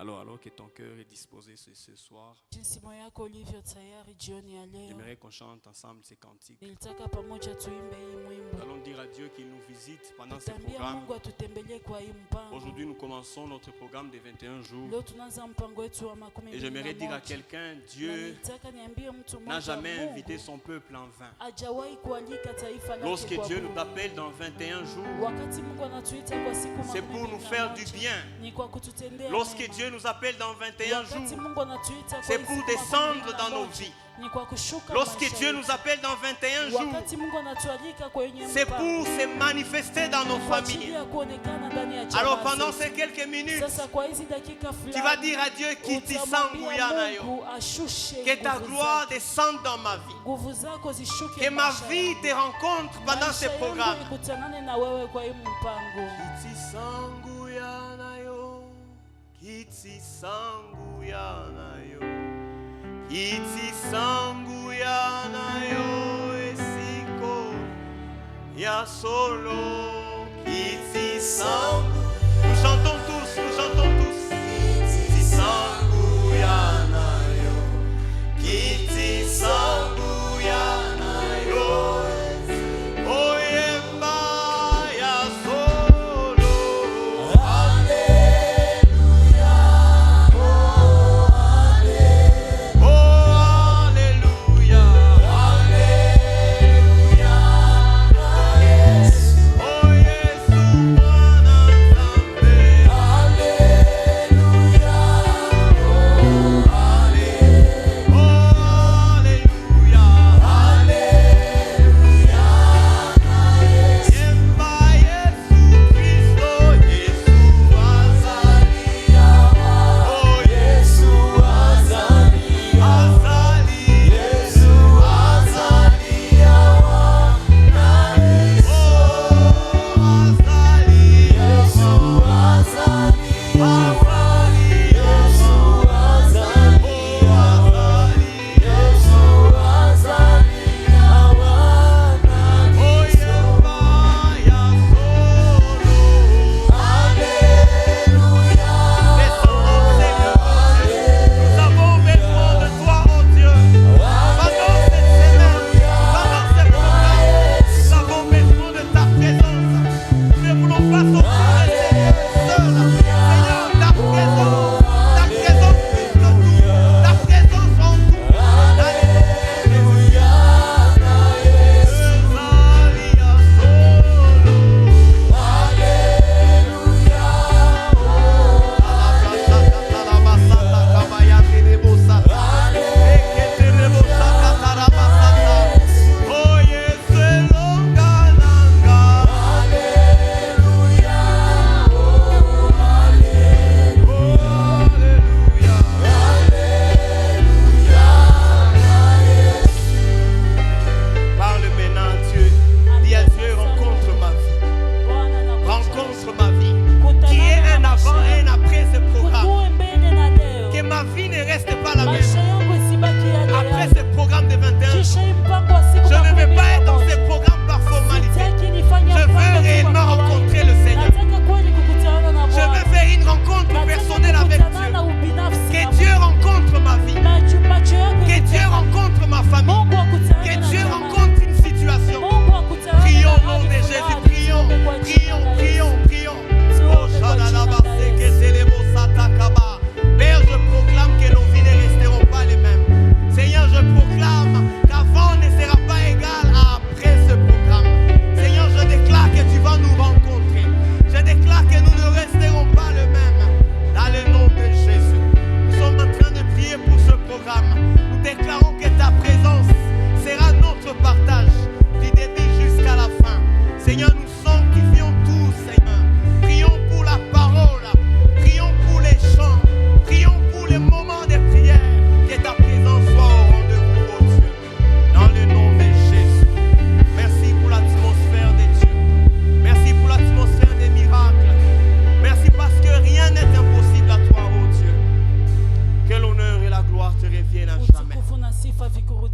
Alors que ton cœur est disposé ce soir, j'aimerais qu'on chante ensemble ces cantiques. Nous allons dire à Dieu qu'il nous visite pendant ce programme. Aujourd'hui, nous commençons notre programme de 21 jours. Et j'aimerais dire à quelqu'un, Dieu n'a jamais invité son peuple en vain. Lorsque Dieu nous appelle dans 21 jours, c'est pour nous faire du bien. Lorsque Dieu nous appelle dans 21 jours, c'est pour descendre dans nos vies. Lorsque Dieu nous appelle dans 21 jours, c'est pour se manifester dans nos familles. Alors pendant ces quelques minutes, tu vas dire à Dieu que ta gloire descende dans ma vie, que ma vie te rencontre pendant ce programme. Kiti sangu yanayo esiko ya solo. Kiti sangu. Nous chantons tous. Kiti sangu yanayo. Kiti sangu yanayo. Oyemba ya solo.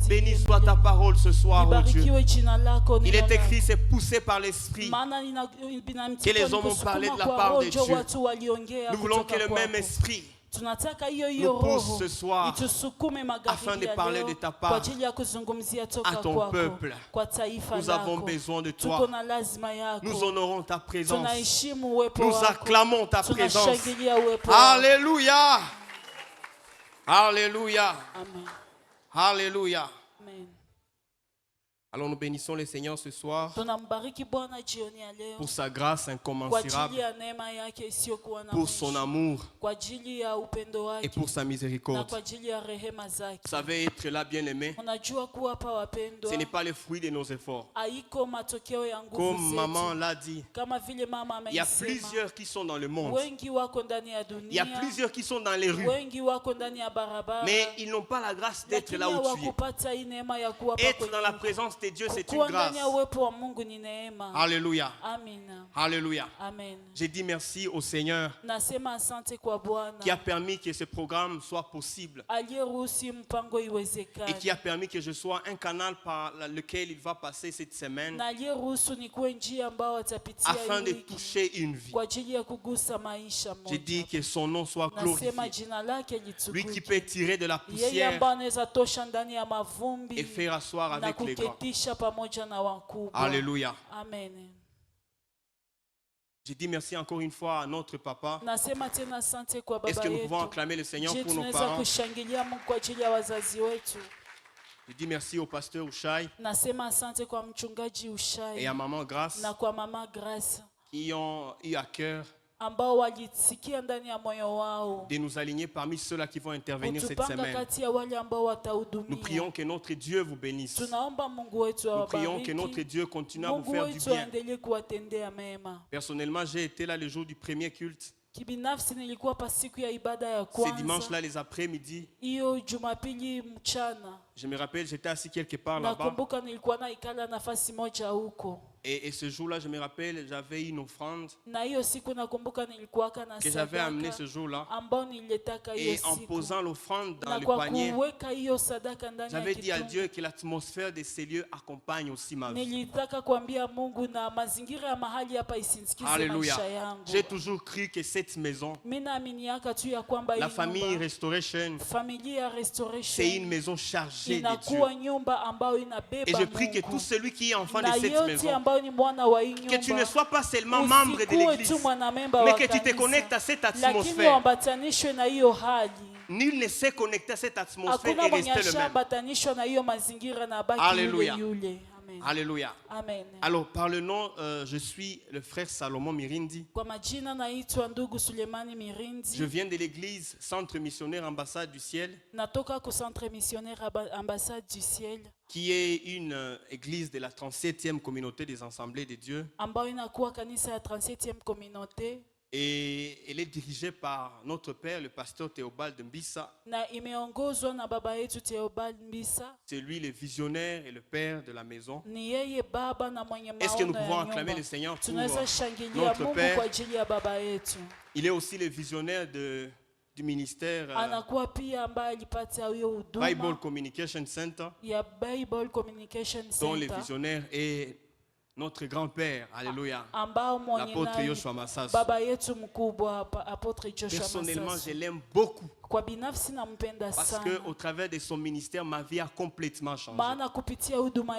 Béni soit ta parole ce soir, oh Dieu. Il est écrit, c'est poussé par l'Esprit que les hommes ont parlé de la part de Dieu. Nous voulons que le même Esprit nous pousse ce soir afin de parler de ta part à ton peuple. Nous avons besoin de toi. Nous honorons ta présence. Nous acclamons ta présence. Alléluia. Alléluia. Alléluia. Alors nous bénissons le Seigneur ce soir pour sa grâce incommensurable, pour son amour et pour sa miséricorde. Vous savez, être là bien aimé, ce n'est pas le fruit de nos efforts. Comme maman l'a dit, il y a plusieurs qui sont dans le monde. Il y a plusieurs qui sont dans les rues. Mais ils n'ont pas la grâce d'être là où tu es. Être dans la présence de Dieu, c'est une grâce. Alléluia. Alléluia. J'ai dit merci au Seigneur qui a permis que ce programme soit possible et qui a permis que je sois un canal par lequel il va passer cette semaine afin de toucher une vie. J'ai dit que son nom soit glorifié. Lui qui peut tirer de la poussière et faire asseoir avec les grands. Alléluia. Amen. J'ai dit merci encore une fois à notre papa. Est-ce que nous pouvons acclamer le Seigneur pour nos parents? Je dis merci au pasteur Ushai et à maman Grace qui ont eu à cœur de nous aligner parmi ceux-là qui vont intervenir cette semaine. Nous prions que notre Dieu vous bénisse. Nous prions que notre Dieu continue à vous faire du bien. Personnellement, j'ai été là le jour du premier culte. C'est dimanche-là, les après-midi. Je me rappelle, j'étais assis quelque part là-bas. Et ce jour-là, je me rappelle, j'avais une offrande que j'avais amenée ce jour-là. Et en posant l'offrande dans le panier, j'avais dit à Dieu que l'atmosphère de ces lieux accompagne aussi ma vie. Alléluia. J'ai toujours cru que cette maison, la famille Restoration, c'est une maison chargée de Dieu. Et je prie que tout celui qui est enfant de cette maison, que tu ne sois pas seulement membre de l'église, mais que tu te connectes à cette atmosphère. Nul ne sait connecter à cette atmosphère et rester le même. Alléluia. Alléluia. Amen. Alors par le nom, je suis le frère Salomon Mirindi. Je viens de l'église Centre Missionnaire Ambassade du Ciel, qui est une église de la 37e communauté des Assemblées de Dieu. Et elle est dirigée par notre père, le pasteur Théobald Mbissa. C'est lui le visionnaire et le père de la maison. Est-ce que nous pouvons acclamer le Seigneur pour notre père? Il est aussi le visionnaire du ministère Bible Communication Center, dont le visionnaire est notre grand-père, alléluia, l'apôtre Yoshua Massas. Personnellement, je l'aime beaucoup. Parce qu'au travers de son ministère, ma vie a complètement changé.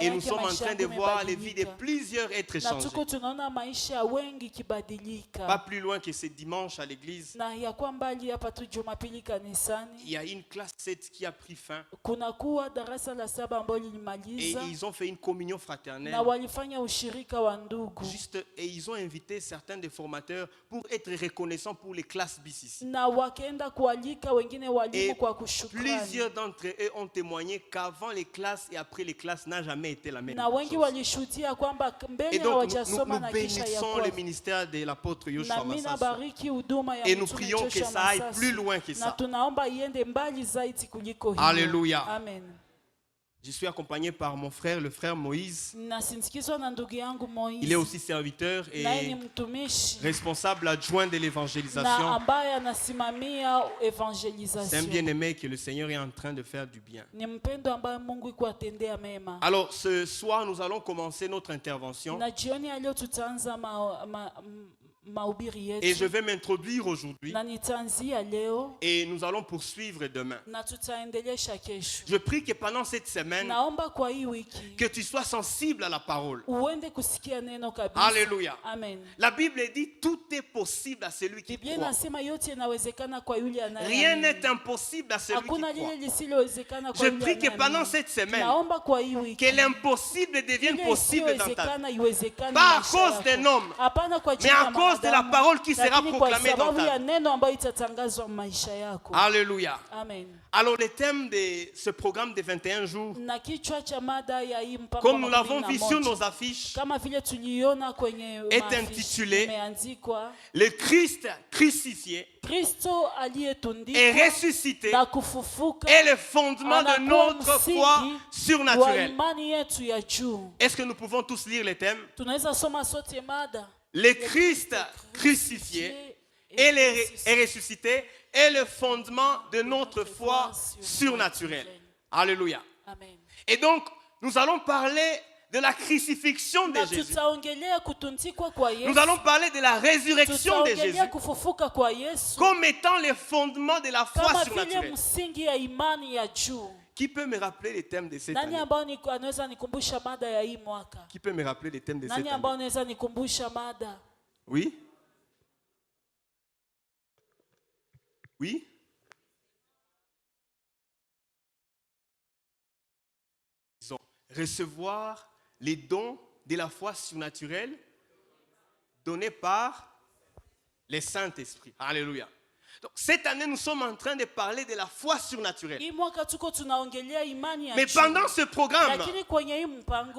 Et nous sommes en train de voir les vies de plusieurs êtres changés. Pas plus loin que ce dimanche à l'église, il y a une classe 7 qui a pris fin. Et ils ont fait une communion fraternelle. Juste, et ils ont invité certains des formateurs pour être reconnaissants pour les classes BCC. Et plusieurs d'entre eux ont témoigné qu'avant les classes et après les classes n'a jamais été la même chose. Et donc nous bénissons le ministère de l'apôtre Yoshua Massas. Et nous prions que ça aille plus loin que ça. Alléluia. Amen. Je suis accompagné par mon frère, le frère Moïse. Il est aussi serviteur et responsable adjoint de l'évangélisation. C'est un bien-aimé que le Seigneur est en train de faire du bien. Alors ce soir, nous allons commencer notre intervention Et je vais m'introduire aujourd'hui. Et nous allons poursuivre demain. Je prie que pendant cette semaine, que tu sois sensible à la parole. Alléluia. Amen. La Bible dit tout est possible à celui qui croit. Rien n'est impossible à celui qui croit. Je prie que pendant cette semaine, que l'impossible devienne possible dans ta vie. Pas à cause d'un homme, mais à cause de la parole qui sera proclamée dans ta vie. Alléluia. Amen. Alors le thème de ce programme de 21 jours, comme nous l'avons vu sur nos affiches, est intitulé « Le Christ crucifié et ressuscité est le fondement de notre foi surnaturelle ». Est-ce que nous pouvons tous lire le thème? Le Christ crucifié et ressuscité est le fondement de notre foi surnaturelle. Alléluia. Amen. Et donc, nous allons parler de la crucifixion de Jésus. Nous allons parler de la résurrection de Jésus comme étant le fondement de la foi surnaturelle. Qui peut me rappeler les thèmes de cette année? Qui peut me rappeler les thèmes de cette année? Oui? Oui? Disons, recevoir les dons de la foi surnaturelle donnés par le Saint-Esprit. Alléluia. Donc, cette année, nous sommes en train de parler de la foi surnaturelle. Mais pendant ce programme,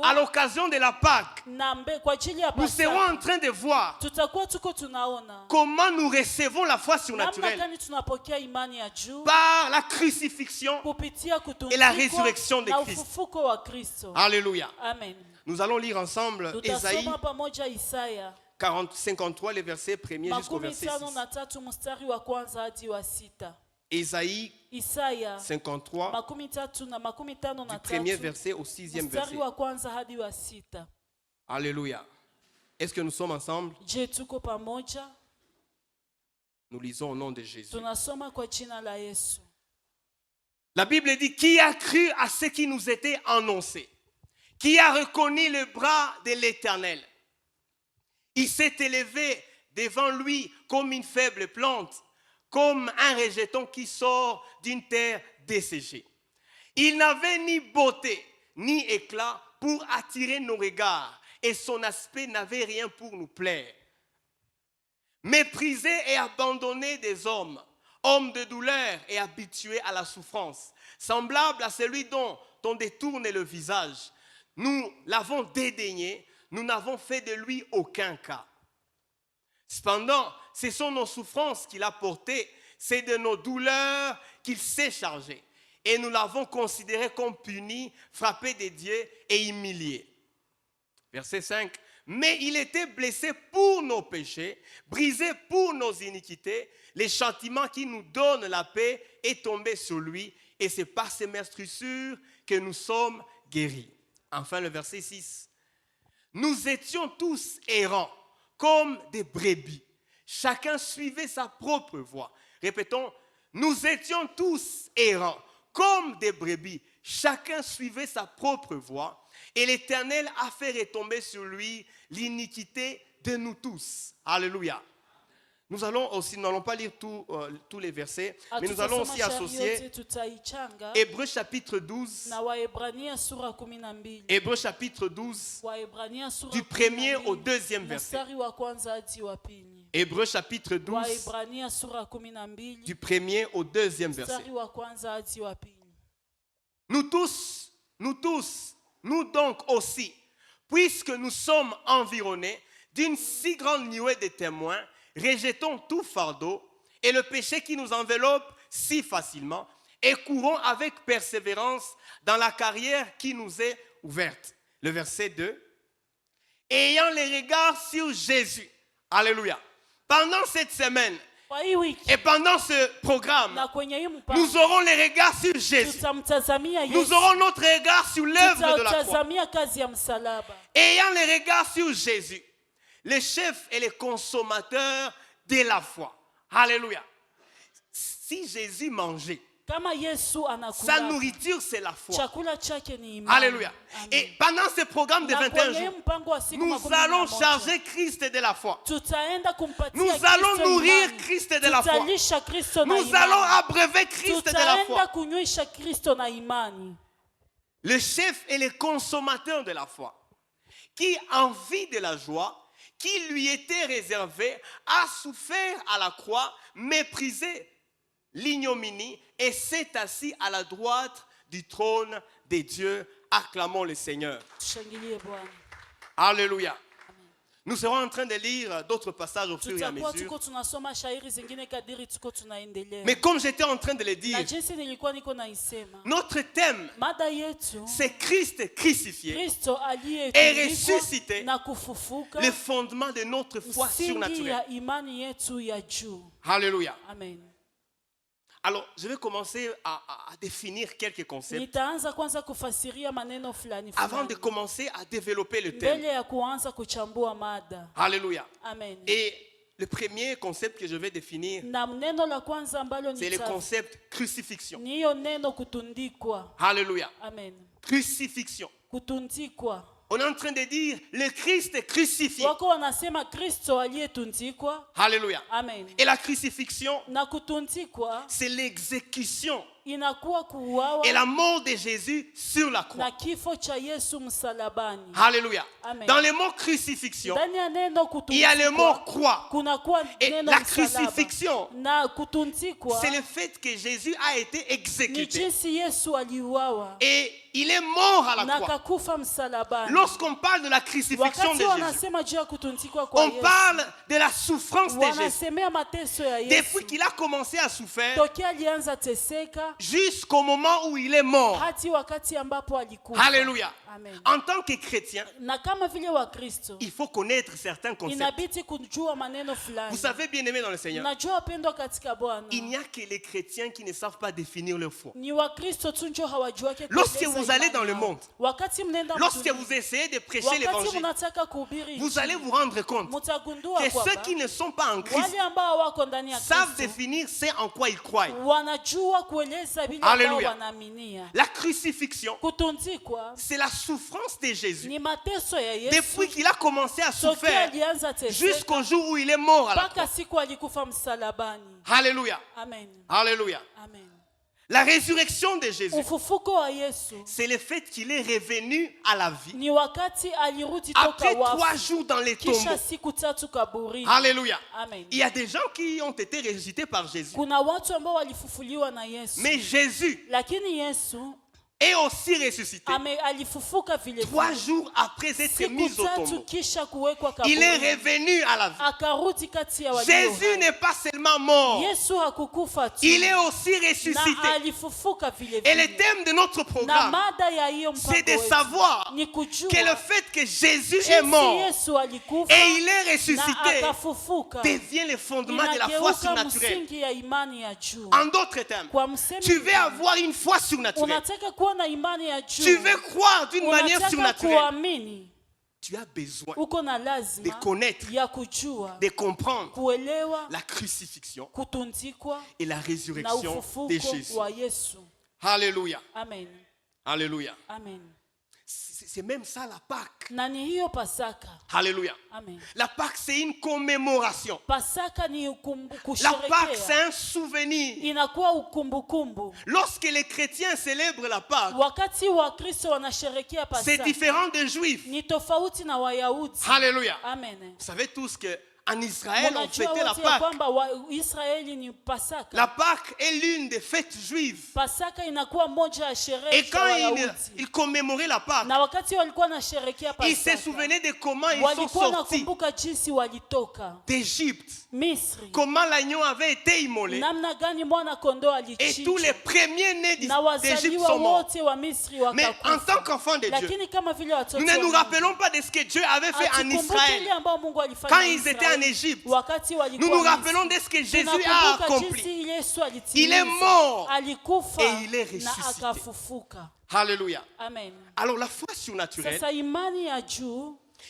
à l'occasion de la Pâque, nous serons en train de voir comment nous recevons la foi surnaturelle par la crucifixion et la résurrection de Christ. Alléluia. Amen. Nous allons lire ensemble Ésaïe 53, les versets 1er jusqu'au verset 6. Ésaïe 53, du premier verset au 6e verset. Alléluia. Est-ce que nous sommes ensemble? Nous lisons au nom de Jésus. La Bible dit, qui a cru à ce qui nous était annoncé? Qui a reconnu le bras de l'Éternel? Il s'est élevé devant lui comme une faible plante, comme un rejeton qui sort d'une terre desséchée. Il n'avait ni beauté, ni éclat pour attirer nos regards, et son aspect n'avait rien pour nous plaire. Méprisé et abandonné des hommes, homme de douleur et habitué à la souffrance, semblable à celui dont on détourne le visage, nous l'avons dédaigné. Nous n'avons fait de lui aucun cas. Cependant, ce sont nos souffrances qu'il a portées, c'est de nos douleurs qu'il s'est chargé. Et nous l'avons considéré comme puni, frappé de Dieu et humilié. Verset 5. Mais il était blessé pour nos péchés, brisé pour nos iniquités. Le châtiment qui nous donne la paix est tombé sur lui. Et c'est par ses meurtrissures que nous sommes guéris. Enfin, le verset 6. Nous étions tous errants, comme des brebis. Chacun suivait sa propre voie. Répétons, nous étions tous errants, comme des brebis. Chacun suivait sa propre voie. Et l'Éternel a fait retomber sur lui l'iniquité de nous tous. Alléluia. Nous n'allons pas lire tous les versets, mais nous allons aussi associer Hébreux chapitre 12, Hébreux chapitre 12, du premier au deuxième verset. Hébreux chapitre 12, du premier au deuxième verset. Nous donc aussi, puisque nous sommes environnés d'une si grande nuée de témoins, rejetons tout fardeau et le péché qui nous enveloppe si facilement et courons avec persévérance dans la carrière qui nous est ouverte. Le verset 2. Ayant les regards sur Jésus. Alléluia. Pendant cette semaine et pendant ce programme, nous aurons les regards sur Jésus. Nous aurons notre regard sur l'œuvre de la croix. Ayant les regards sur Jésus, le chef est le consommateur de la foi. Alléluia. Si Jésus mangeait, sa nourriture, c'est la foi. Alléluia. Et pendant ce programme de 21 jours, nous allons charger Christ de la foi. Nous allons nourrir Christ de la foi. Nous allons abreuver Christ de la foi. Le chef est le consommateur de la foi, qui, en vue de la joie qui lui était réservée, a souffert à la croix, méprisé l'ignominie et s'est assis à la droite du trône de Dieu. Acclamons le Seigneur. Alléluia. Nous serons en train de lire d'autres passages au fur et à mesure. Mais comme j'étais en train de le dire, notre thème, c'est Christ crucifié et ressuscité, le fondement de notre foi surnaturelle. Alléluia. Amen. Alors, je vais commencer à définir quelques concepts avant de commencer à développer le thème. Alléluia. Amen. Et le premier concept que je vais définir, c'est le concept crucifixion. Alléluia. Amen. Crucifixion. On est en train de dire le Christ est crucifié. Alléluia. Amen. Et la crucifixion, c'est l'exécution et la mort de Jésus sur la croix. Alléluia. Amen. Dans le mot crucifixion, il y a le mot croix. Et la crucifixion, c'est le fait que Jésus a été exécuté. Et il est mort à la croix. Lorsqu'on parle de la crucifixion de Jésus, on parle de la souffrance de Jésus. Depuis qu'il a commencé à souffrir, jusqu'au moment où il est mort. Alléluia. Amen. En tant que chrétien, il faut connaître certains concepts. Vous savez, bien aimé dans le Seigneur, il n'y a que les chrétiens qui ne savent pas définir leur foi. Lorsque vous allez dans le monde, lorsque vous essayez de prêcher l'évangile, vous allez vous rendre compte que ceux qui ne sont pas en Christ savent définir ce en quoi ils croient. Alléluia. La crucifixion, c'est la souffrance de Jésus. Depuis qu'il a commencé à souffrir jusqu'au jour où il est mort à la croix. Alléluia. Amen. Alléluia. Amen. La résurrection de Jésus, c'est le fait qu'il est revenu à la vie après 3 jours dans les tombeaux. Alléluia. Amen. Il y a des gens qui ont été ressuscités par Jésus. Mais Jésus est aussi ressuscité 3 jours après être mis au tombeau. Il est revenu à la vie. Jésus n'est pas seulement mort, il est aussi ressuscité. Et le thème de notre programme, c'est de savoir que le fait que Jésus est mort et il est ressuscité devient le fondement de la foi surnaturelle. En d'autres termes, tu veux avoir une foi surnaturelle, tu veux croire d'une manière surnaturelle, tu as besoin de connaître, de comprendre la crucifixion et la résurrection de Jésus. Alléluia. Amen. Alléluia. Amen. C'est même ça la Pâque. Alléluia. Amen. La Pâque, c'est une commémoration. La Pâque, c'est un souvenir. Lorsque les chrétiens célèbrent la Pâque, c'est différent des Juifs. Alléluia. Amen. Vous savez tous que en Israël, on fêtait la Pâque. La Pâque est l'une des fêtes juives. Et quand ils commémoraient la Pâque, ils se souvenaient de comment ils sont sortis d'Égypte. Comment l'agneau avait été immolé. Et tous les premiers-nés d'Égypte sont morts. Mais en tant qu'enfants de Dieu, nous ne nous rappelons pas de ce que Dieu avait fait en Israël quand ils étaient en Égypte. Nous nous rappelons de ce que Jésus a accompli. Il est mort et il est ressuscité. Alléluia. Amen. Alors la foi surnaturelle,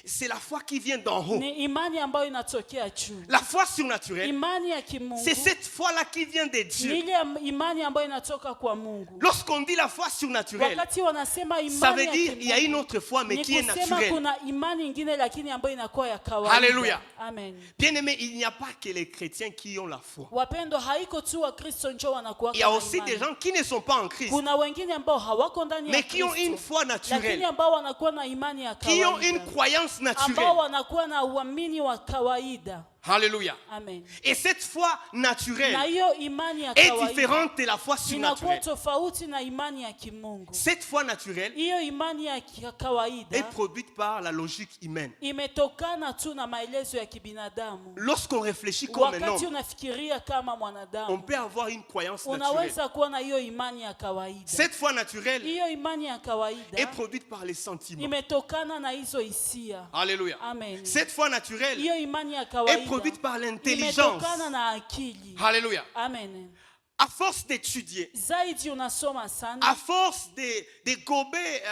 C'est la foi qui vient d'en haut. Ni imani ambayo inatokea juu. La foi surnaturelle, Imani ya kimungu. c'est cette foi-là qui vient de Dieu. Ni ile imani ambayo inatoka kwa Mungu. Lorsqu'on dit la foi surnaturelle, Wakati wanasema imani ça veut dire il y a une autre foi mais qui est naturelle. Kuna imani ingine lakini ambayo inakuwa ya kawaida. Alléluia. Amen. Bien-aimés, il n'y a pas que les chrétiens qui ont la foi. Wapendo, haiko tu wa Kristo ndio wanakuwa. Il y a aussi des gens qui ne sont pas en Christ, kuna wengine ambao hawako ndani ya mais qui ont une foi naturelle, lakini ambao wanakuwa na imani ya kawaida, qui ont une croyance naturelle. ambao wanakuwa na uamini wa kawaida. Alléluia. Amen. Et cette foi naturelle na hiyo imani ya est kawaida différente de la foi inakuwa surnaturelle. tofauti na imani ya kimungu. Cette foi naturelle Hiyo imani ya kawaida est produite par la logique humaine. imetokana tu na maelezo ya kibinadamu. Lorsqu'on réfléchit comme un Wakati homme, unafikiria kama mwanadamu, on peut avoir une croyance naturelle. unaweza kuwa na hiyo imani ya kawaida. Cette foi naturelle Hiyo imani ya kawaida est produite par les sentiments. imetokana na hizo hisia. Alléluia. Amen. Cette foi naturelle Hiyo imani ya est kawaida produite par l'intelligence. imetokana na akili. Alléluia. Amen. À force d'étudier, Zaidi unasoma sana, à force de gober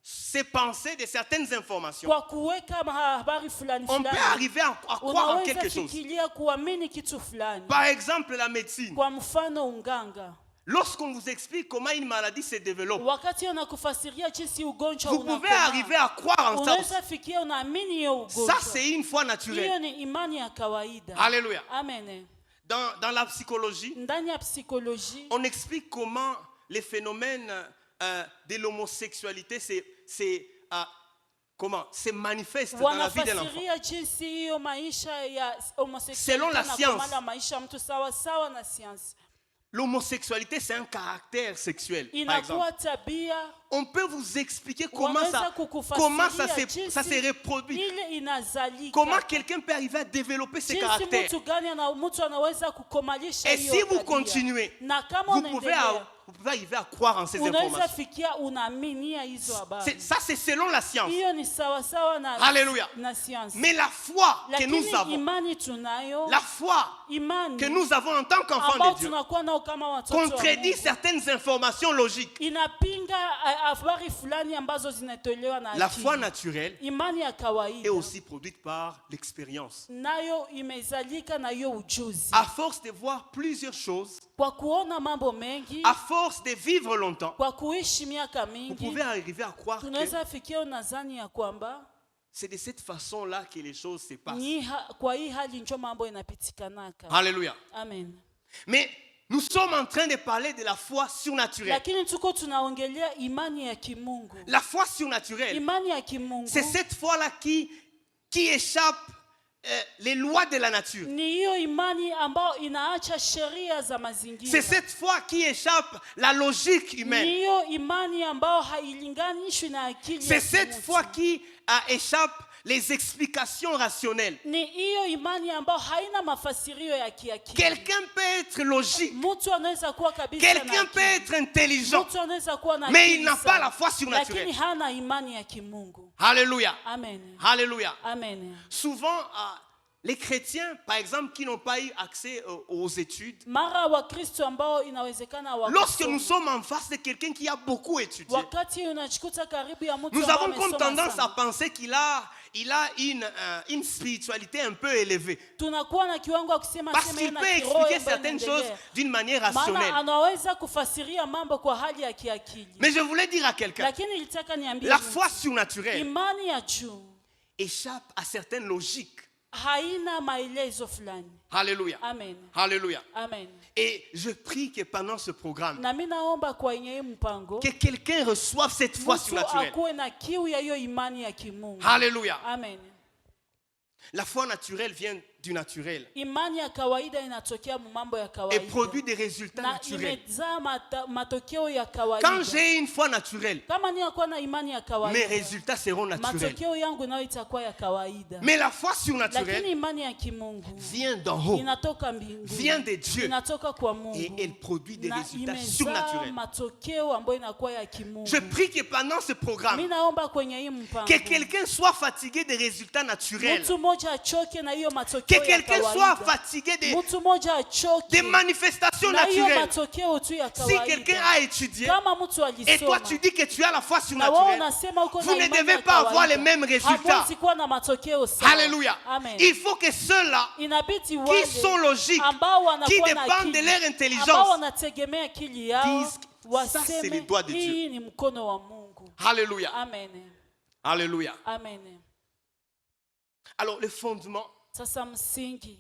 ces pensées de certaines informations, kwa kuweka habari fulani on peut fulani, arriver à croire en quelque chose. fikiria kuamini kitu fulani. Par exemple, la médecine. Kwa mfano unganga, Lorsqu'on vous explique comment une maladie se développe, wakati unakufasiria jinsi ugonjwa vous pouvez arriver à croire en ça. unaweza fikia unaamini hiyo ugonjwa. Ça, c'est une foi naturelle. Hiyo ni imani ya kawaida. Alléluia. Amen. Dans la psychologie, Ndani ya psikoloji on explique comment les phénomènes de l'homosexualité se manifestent dans la vie de l'enfant. wanafasiria jinsi hiyo maisha ya homosexuality Selon la na science. kumala maisha mtu sawa sawa na science. L'homosexualité, c'est un caractère sexuel, par exemple. Inakuwa tabia. On peut vous expliquer comment ça se reproduit. Ile inazalika. Comment quelqu'un peut arriver à développer ce caractère. Et si vous continuez, vous pouvez arriver à croire en ces informations. Ça, c'est selon la science. Alléluia. Mais la foi que nous avons, la foi que nous avons en tant qu'enfants de Dieu, contredit certaines informations logiques. La foi naturelle est aussi produite par l'expérience. À force de voir plusieurs choses, à force de vivre longtemps, vous pouvez arriver à croire que c'est de cette façon-là que les choses se passent. Alléluia. Amen. Mais nous sommes en train de parler de la foi surnaturelle. La foi surnaturelle, c'est cette foi-là qui échappe les lois de la nature. C'est cette foi qui échappe la logique humaine. C'est cette foi qui échappe les explications rationnelles. Quelqu'un peut être logique, quelqu'un peut être intelligent, mais il n'a pas la foi surnaturelle. Alléluia. Amen. Alléluia. Amen. Souvent, les chrétiens, par exemple, qui n'ont pas eu accès aux études, lorsque nous sommes en face de quelqu'un qui a beaucoup étudié, nous avons comme tendance à penser qu'il a une spiritualité un peu élevée. Parce qu'il peut expliquer certaines choses d'une manière rationnelle. Mais je voulais dire à quelqu'un, la foi surnaturelle échappe à certaines logiques. Alléluia. Amen. Alléluia. Amen. Et je prie que pendant ce programme, que quelqu'un reçoive cette foi surnaturelle. Alléluia. Amen. La foi naturelle vient du naturel et produit des résultats naturels. Quand j'ai une foi naturelle, mes résultats seront naturels. Mais la foi surnaturelle vient d'en haut, vient de Dieu, et elle produit des résultats surnaturels. Je prie que pendant ce programme, que quelqu'un soit fatigué des résultats naturels, matokeo Que quelqu'un soit fatigué mtu mmoja achoke des manifestations na hiyo naturelles. matokeo tu ya Si kawaida. quelqu'un a étudié Kama mtu et toi alisoma tu dis que tu as la foi na wewe surnaturelle, unasema uko vous na ne imani devez ya pas avoir les kawaida, mêmes résultats. hamwezi kuwa na matokeo sawa. Alléluia. Amen. Il faut que ceux-là Inabidi qui wale sont logiques, ambao qui wanakuwa na dépendent de akili, leur ambao intelligence, wanategemea akili yao, disent, ça, c'est les waseme doigts de Dieu. hii ni mkono wa Mungu. Alléluia. Amen. Alléluia. Amen. Alors le fondement, Sasa msingi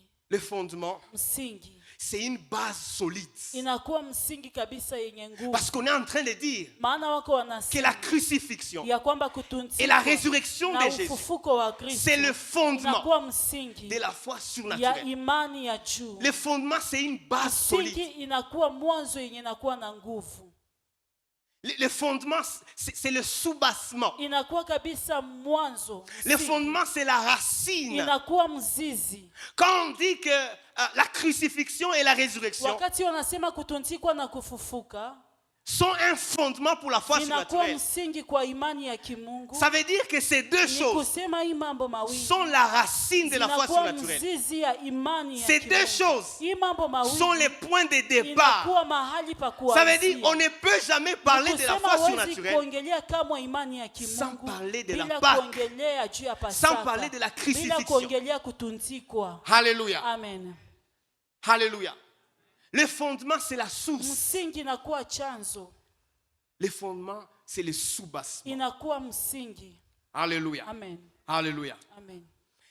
c'est une base solide. inakuwa msingi kabisa yenye nguvu. Parce qu'on est en train de dire Maana wako wanasema que la crucifixion ya kwamba kutunzika et la résurrection na de Jésus, ufufuko wa Kristo c'est le fondement inakuwa msingi de la foi ya surnaturelle. imani ya juu. Le fondement, c'est une base Msingi solide. inakuwa mwanzo yenye inakuwa na nguvu. Le fondement, c'est le soubassement. Inakuwa kabisa mwanzo. Le Msingi. fondement, c'est la racine. Inakuwa mzizi. Quand on dit que la crucifixion et la résurrection Wakati wanasema kutunzikwa na kufufuka sont un fondement pour la foi inakuwa surnaturelle, msingi kwa imani ya kimungu. ça veut dire que ces deux Ni choses kusema hii mambo mawili sont la racine de la foi inakuwa surnaturelle. mzizi ya imani ya Ces kimungu. deux choses Hii mambo mawili sont les points de départ. inakuwa mahali pa Ça veut dire kuanzia. on ne peut jamais parler de la foi Hawezi surnaturelle kuongelea kama imani ya sans kimungu parler de la bila Pâque, kuongelea juu ya sans Pasaka, parler de la bila crucifixion. kuongelea kutunzikwa. Alléluia. Amen. Alléluia. Le fondement, c'est la source. Msingi inakuwa chanzo, Le fondement, c'est le soubassement. inakuwa msingi. Alléluia. Amen. Alléluia. Amen.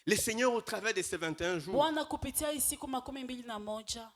Le Seigneur, au travers de ces 21 jours, Bwana kupitia hii siku 21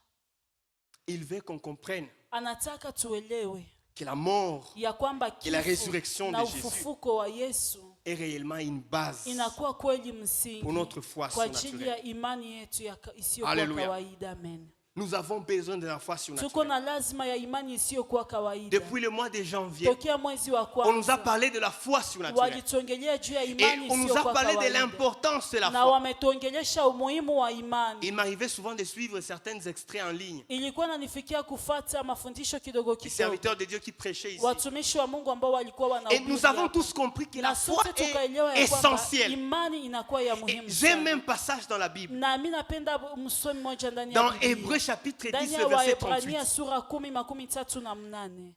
il veut qu'on comprenne anataka tuelewe que la mort ya kwamba et la kifo résurrection na de Jésus ufufuko wa Yesu est réellement une base inakuwa kweli msingi pour notre foi kwa ajili surnaturelle. ya imani yetu isiyokuwa Alléluia. kawaida. Amen. Nous avons besoin de la foi Tuko surnaturelle. na lazima ya imani isiyokuwa kawaida. Depuis le mois de janvier, Tokea mwezi wa on nous a kwanza parlé de la foi surnaturelle. walituongelea juu ya Et imani on nous a isiyokuwa parlé de kawaida l'importance de la na foi. wametuongelesha umuhimu wa imani. Il m'arrivait souvent de suivre certains extraits en ligne. Ilikuwa nanifikia kufuata mafundisho kidogo Les kidogo, serviteurs de Dieu qui prêchaient ici. watumishi wa Mungu ambao walikuwa Et wanahubiri nous avons hapa. tous compris que la Na foi sote est tukaelewa ya kwamba essentielle. imani inakuwa ya Et muhimu j'aime sana. un passage dans la Bible. Na mimi napenda msomi mmoja ndani ya Dans Biblia. Hébreux chapitre 10, Ndani ya le verset Waebrania 38. sura 10:38.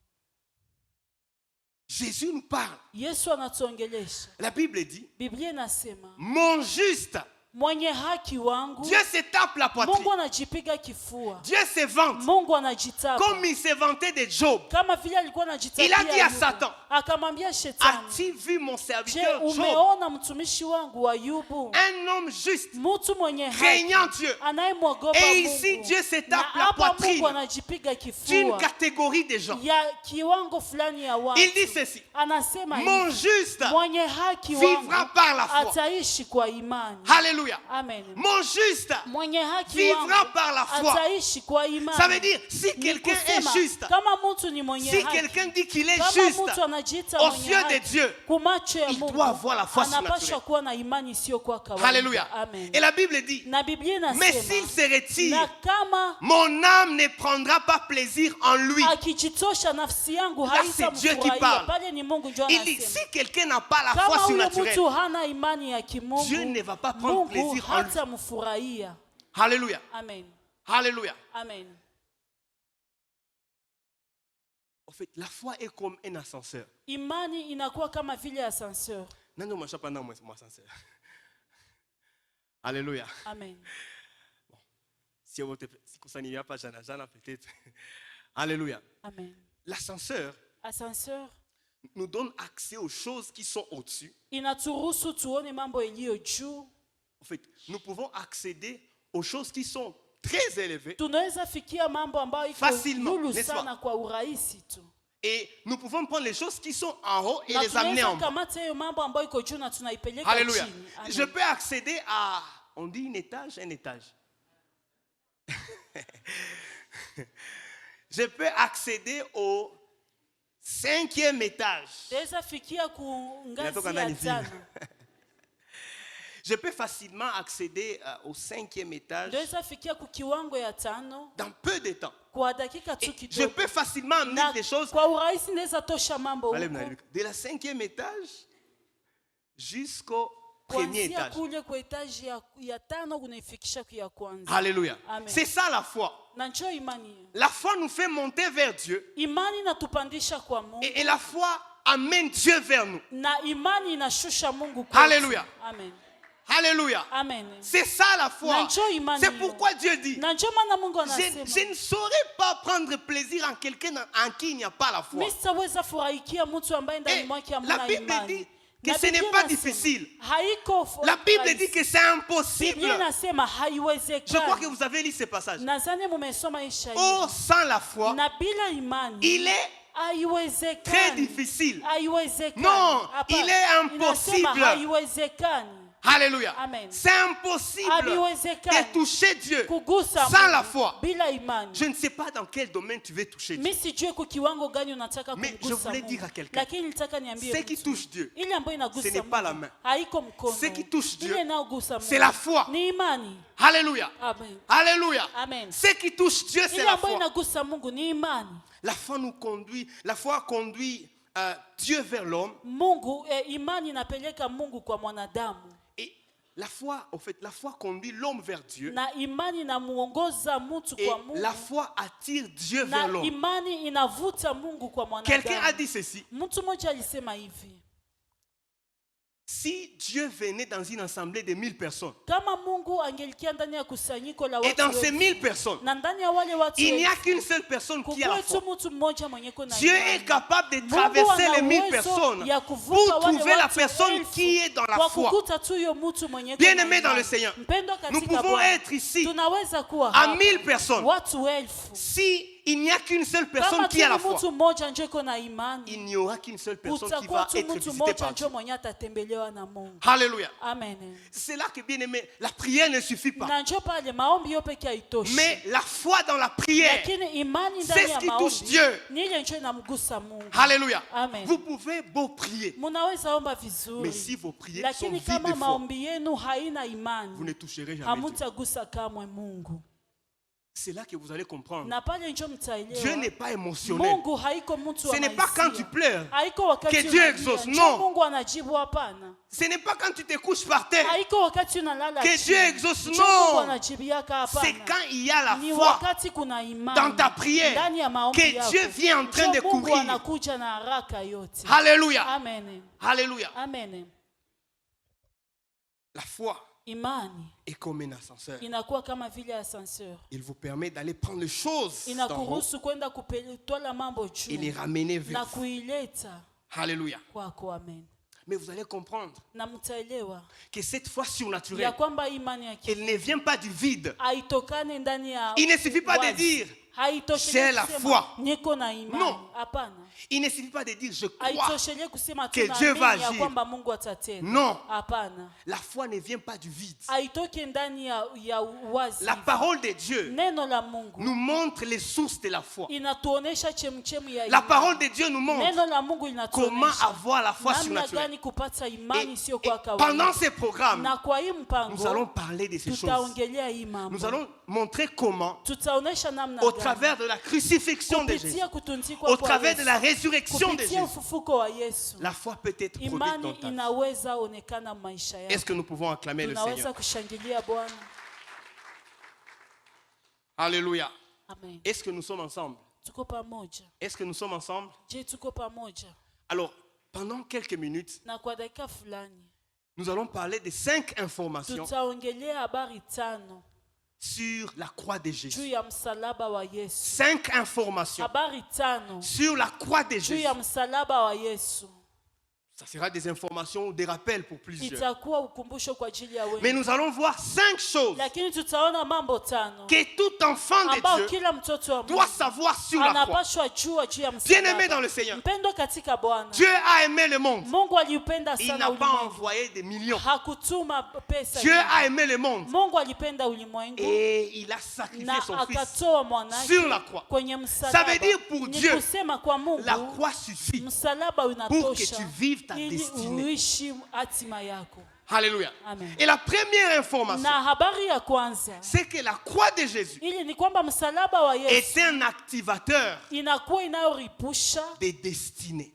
Jésus nous parle. Yesu anatuongelesha. La Bible dit, Biblia inasema, mon juste, mwenye haki wangu, Dieu se tape la poitrine. Mungu anajipiga kifua. Dieu se vante. Mungu anajitapa. Comme il se vantait de Job. Kama vile alikuwa anajitapia. Il a dit à Ayubu. Satan, Akamwambia Shetani, as-tu vu mon je, serviteur Job, umeona mtumishi wangu wa Ayubu, un homme juste, mtu mwenye haki, craignant Dieu. anayemwogopa Et Mungu. ici, Dieu se Na tape la hapa poitrine Mungu anajipiga d'une kifua catégorie de gens. ya kiwango fulani ya watu. Il dit ceci, Anasema mon hivi, juste mwenye haki vivra wangu par la foi. ataishi kwa imani. Alléluia. Amen. Mon juste Mwenye haki vivra wangu par la foi. ataishi kwa imani. Ça veut dire, si Ni quelqu'un kusema, est juste, kama mtu ni mwenye si haki, quelqu'un dit qu'il est kama juste, mtu anajiita aux mwenye yeux de haki, Dieu, kumacho ya il Mungu, doit avoir la foi anapaswa surnaturelle. kuwa na imani isiyokuwa kawaida. Alléluia. Amen. Et la Bible dit, Na Biblia mais inasema, s'il se retire, na kama mon âme ne prendra pas plaisir en lui. akijitosha nafsi yangu Là, c'est Dieu qui haitamfurahia. parle. Pale ni Mungu ndio Il dit, anasema. si quelqu'un n'a pas la foi Kama huyo surnaturelle, mtu hana imani ya kimungu, Dieu ne va pas prendre Mungu plaisir en lui. hatamfurahia. Alléluia. Amen. Alléluia. Amen. En fait, la foi est comme un ascenseur. Imani inakuwa kama vile ascenseur. Nani umeshapa na mwa ascenseur? Alléluia. Amen. Si vous ne savez pas, jana peut-être. Alléluia. Amen. L'ascenseur Ascenseur nous donne accès aux choses qui sont au-dessus. inaturuhusu tuone mambo iliyo juu. En fait, nous pouvons accéder aux choses qui sont très élevées Tunaweza fikia mambo ambayo iko Facilement, lulu n'est-ce sana kwa urahisi tu. et nous pouvons prendre les choses qui sont en haut et Na les amener en tunaweza bas. kamata hiyo mambo ambayo iko juu na tunaipeleka Alléluia. chini. Amen. Je peux accéder à, on dit un étage. Je peux accéder au 5e étage. Tunaweza fikia ku ngazi Inatoka ya ndani vile. 5. Je peux facilement accéder au 5e étage Tunaweza fikia ku kiwango ya 5 dans peu de temps. kwa dakika tu Et je kidogo. peux facilement amener Na des choses kwa urahisi naweza tosha mambo huko de la 5e étage jusqu'au premier étage. Alléluia. C'est ça la foi. La foi nous fait monter vers Dieu. Et la foi amène Dieu vers nous. Alléluia. Amen. Alléluia. Amen. C'est ça la foi. C'est pourquoi Dieu dit, je ne saurais pas prendre plaisir en quelqu'un en qui il n'y a pas la foi. Et la Bible dit que ce n'est pas difficile. La Bible dit que c'est impossible. Je crois que vous avez lu ce passage. Oh, sans la foi, il est très difficile. Non, il est impossible. Alléluia. C'est impossible de toucher Dieu sans la foi. Je ne sais pas dans quel domaine tu veux toucher Dieu. Mais je voulais dire à quelqu'un, ce qui touche Dieu, ce n'est pas la main. Ce qui touche Dieu, c'est la foi. Alléluia. Alléluia. Ce qui touche Dieu, c'est la foi. La foi nous conduit, la foi conduit Dieu vers l'homme. Et la foi, en fait, la foi conduit l'homme vers Dieu. Et la foi attire Dieu vers l'homme. Quelqu'un a dit ceci. Si Dieu venait dans une assemblée de 1000 personnes, et dans ces 1000 personnes, il n'y a qu'une seule personne qui a la foi. Dieu est capable de traverser les 1000 personnes pour trouver la personne qui est dans la foi. Bien-aimés dans le Seigneur, nous pouvons être ici à 1000 personnes. Si il n'y a qu'une seule personne qui a la foi, il n'y aura qu'une seule personne qui va être visitée par Dieu. Alléluia. C'est là que, bien aimé, la prière ne suffit pas. Mais la foi dans la prière, c'est ce qui touche Dieu. Alléluia. Vous pouvez beau prier, mais si vos prières sont vides de foi, vous ne toucherez jamais Dieu. C'est là que vous allez comprendre. Dieu n'est pas émotionnel. Ce n'est pas quand tu pleures que Dieu exauce. Non. Ce n'est pas quand tu te couches par terre que Dieu exauce. Non. C'est quand il y a la foi dans ta prière que Dieu vient en train de courir. Alléluia. Alléluia. La foi est comme un ascenseur. Il vous permet d'aller prendre les choses d'en haut et les ramener vers vous. Alléluia. Mais vous allez comprendre que cette foi surnaturelle, elle ne vient pas du vide. Il ne suffit pas de dire j'ai la foi. Non. Il ne suffit pas de dire je crois que Dieu va agir. Non. La foi ne vient pas du vide. La parole de Dieu nous montre les sources de la foi. La parole de Dieu nous montre comment avoir la foi surnaturelle. Et pendant ces programmes, nous allons parler de ces choses. Nous allons montrer comment, au travers de la crucifixion de Jésus, au travers de la résurrection de Jésus, la foi peut être produite dans ta vie. Est-ce que nous pouvons acclamer le Seigneur? Alléluia. Est-ce que nous sommes ensemble? Est-ce que nous sommes ensemble? Alors, pendant quelques minutes, nous allons parler de 5 informations sur la croix de Jésus. 5 informations sur la croix de Jésus. Ça sera des informations ou des rappels pour plusieurs. Mais nous allons voir 5 choses que tout enfant de Dieu doit savoir sur la croix. Bien-aimé dans le Seigneur, Dieu a aimé le monde. Il n'a pas envoyé des millions. Dieu a aimé le monde. Et il a sacrifié son fils sur la croix. Ça veut dire pour Dieu, la croix suffit pour que tu vives ta destinée. Alléluia. Et la première information, c'est que la croix de Jésus est un activateur des destinées.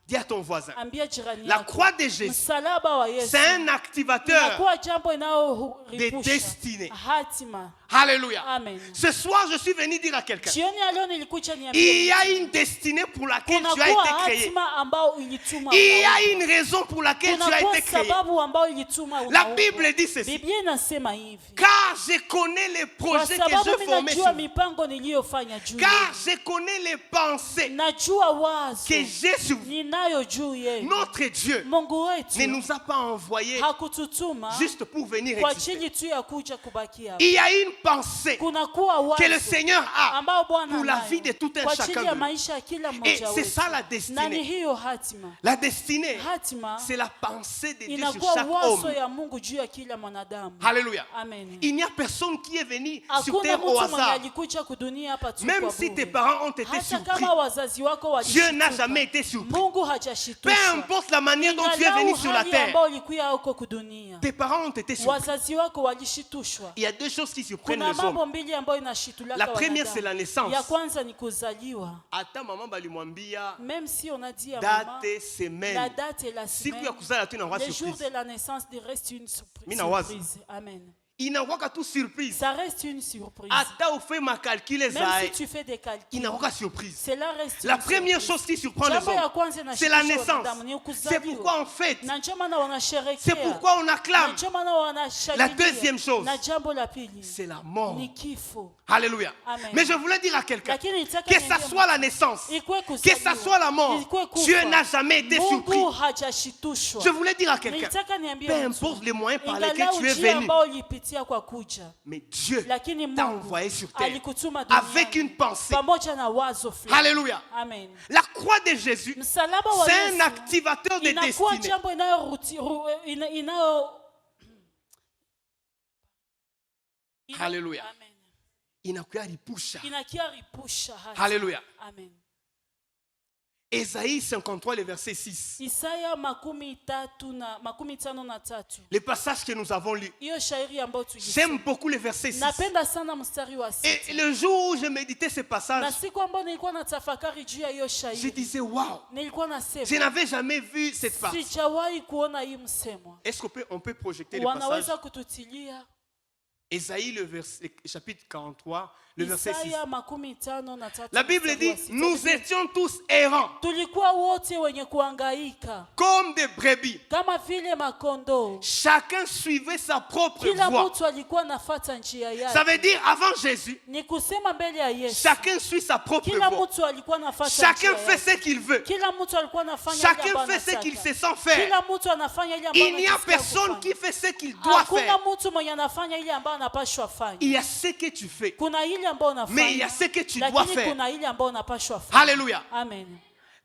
Dis à ton voisin. Ambia jirani La yako. croix de Jésus, Msalaba wa Yesu. c'est un activateur Inakuwa jambo de inayoripusha destinée. hatima. Alléluia. Amen. Ce soir, je suis venu dire à quelqu'un, Jioni ya leo nilikuja il niambie y a une destinée pour laquelle tu as kunakuwa été créé. hatima ambao ulituma. Il y a une raison pour laquelle tu as Kunakuwa été créé. sababu ambao ilituma La unaumbwa. Bible dit ceci. Biblia inasema hivi. Car je connais les Kwa projets que sababu je formais ninajua sur vous. mipango niliyofanya juu Car yenu. je connais les pensées Najua wazo que j'ai sur vous. ninayo juu yenu. Notre Dieu Mungu ne wetu nous a pas envoyés hakututuma juste pour venir kwa exister. ajili tu ya kuja kubaki hapa. Il y a une pensée Kunakuwa que le wazo Seigneur a ambao Bwana pour la anayo vie de tout un kwa chacun ajili ya de nous. maisha ya kila Et mmoja c'est wetu. ça la Na ni destinée. hiyo hatima. La destinée, Hatima c'est la pensée de Dieu sur inakuwa chaque wazo homme. ya Mungu juu ya kila mwanadamu. Alléluia. Amen. Il n'y a personne qui est venu sur Hakuna terre au mtu mwenye hasard. alikuja kudunia hapa tu Même kwa si bure. tes parents ont été Hata surpris, kama wazazi wako Dieu n'a walishituka, jamais été surpris. Mungu Peu hajashitushwa. importe la manière dont tu es venu sur la hali terre, ambao ulikuwa huko kudunia, tes parents ont été surpris. wazazi wako walishitushwa. Il y a deux choses qui surprennent Kuna les hommes. mambo mbili ambayo inashitulaka La première, wanadamu. c'est la naissance. Ya kwanza ni kuzaliwa. Ata mama balimwambia Même si on a dit à maman, date la semaine. date et la Siku ya semaine, kuzala tu inakuwa le jour surprise. de la naissance, il reste une Mina wazi. surprise. Amen. Inakuwa tu surprise. Ça reste une surprise. Ata ufait ma calcul Même zae. si tu fais des calculs, Inakuwa surprise. cela reste La une première surprise. chose qui surprend les Jambo ya hommes, kwanza inashtusha c'est la naissance. wanadamu, ni C'est kuzaliwa. pourquoi on fête. Na ndio maana wanasherehekea. C'est pourquoi on Na acclame. ndio maana wanashangilia. La deuxième chose, na jambo la pili c'est la mort. ni kifo. Alléluia. Amen. Mais je voulais dire à quelqu'un, Lakini nitaka que ça niambie soit la naissance, Ikuwe que kuzaliwa, ça soit la mort, ikuwe kufa. Dieu n'a jamais été surpris. Mungu hajashitushwa. Je voulais dire à quelqu'un, Nilitaka niambie peu mtu, importe les moyens par lesquels ingalau tu es njia venu, ambao ulipitia kwa kuja, mais Dieu lakini t'a Mungu envoyé sur terre alikutuma duniani avec une pensée. pamoja na wazo fulani. Alléluia. Amen. La croix de Jésus, Msalaba wa c'est un Yesu activateur de inakuwa destinée. jambo Alléluia. Amen. Inakuwa ripusha. Inakia ripusha hata. Alléluia. Amen. Ésaïe 53, le verset 6. Isaya 53. Le passage que nous avons lu. Hiyo shairi ambayo J'aime beaucoup le verset 6. napenda sana mstari wa Et 6. le jour où je méditais ce Na passage, siku ambayo nilikuwa natafakari juu ya hiyo je shairi, disais, waouh, nilikuwa je nasema n'avais jamais vu cette partie. sijawahi kuona hii msemo. Est-ce qu'on peut projeter le passage? Wanaweza kututilia Ésaïe, chapitre 43, le verset 6. Isaya 53. La Bible mstari wa dit, sita. nous étions tous errants, Tulikuwa wote wenye kuhangaika comme des brebis. kama vile makondoo, Chacun suivait sa propre kila voie. mtu alikuwa nafuata njia Ça yake. veut dire, avant Jésus, Ni kusema mbele ya Yesu, chacun suit sa propre kila voie. mtu alikuwa nafuata Chacun njia fait yake. ce qu'il veut. Kila mtu alikuwa anafanya ile Chacun ambayo fait ce qu'il anataka. se sent faire. Kila mtu anafanya ile ambayo Il n'y a anajisikia personne kufanya. qui fait ce qu'il doit Hakuna faire. mtu mwenye anafanya ile ambayo anapashwa fanya. Il y a ce que tu fais. Kuna ile ambayo Mais il y a unafanya, ce que tu dois lakini faire. kuna ile ambayo unapashwa fanya. Alléluia. Amen.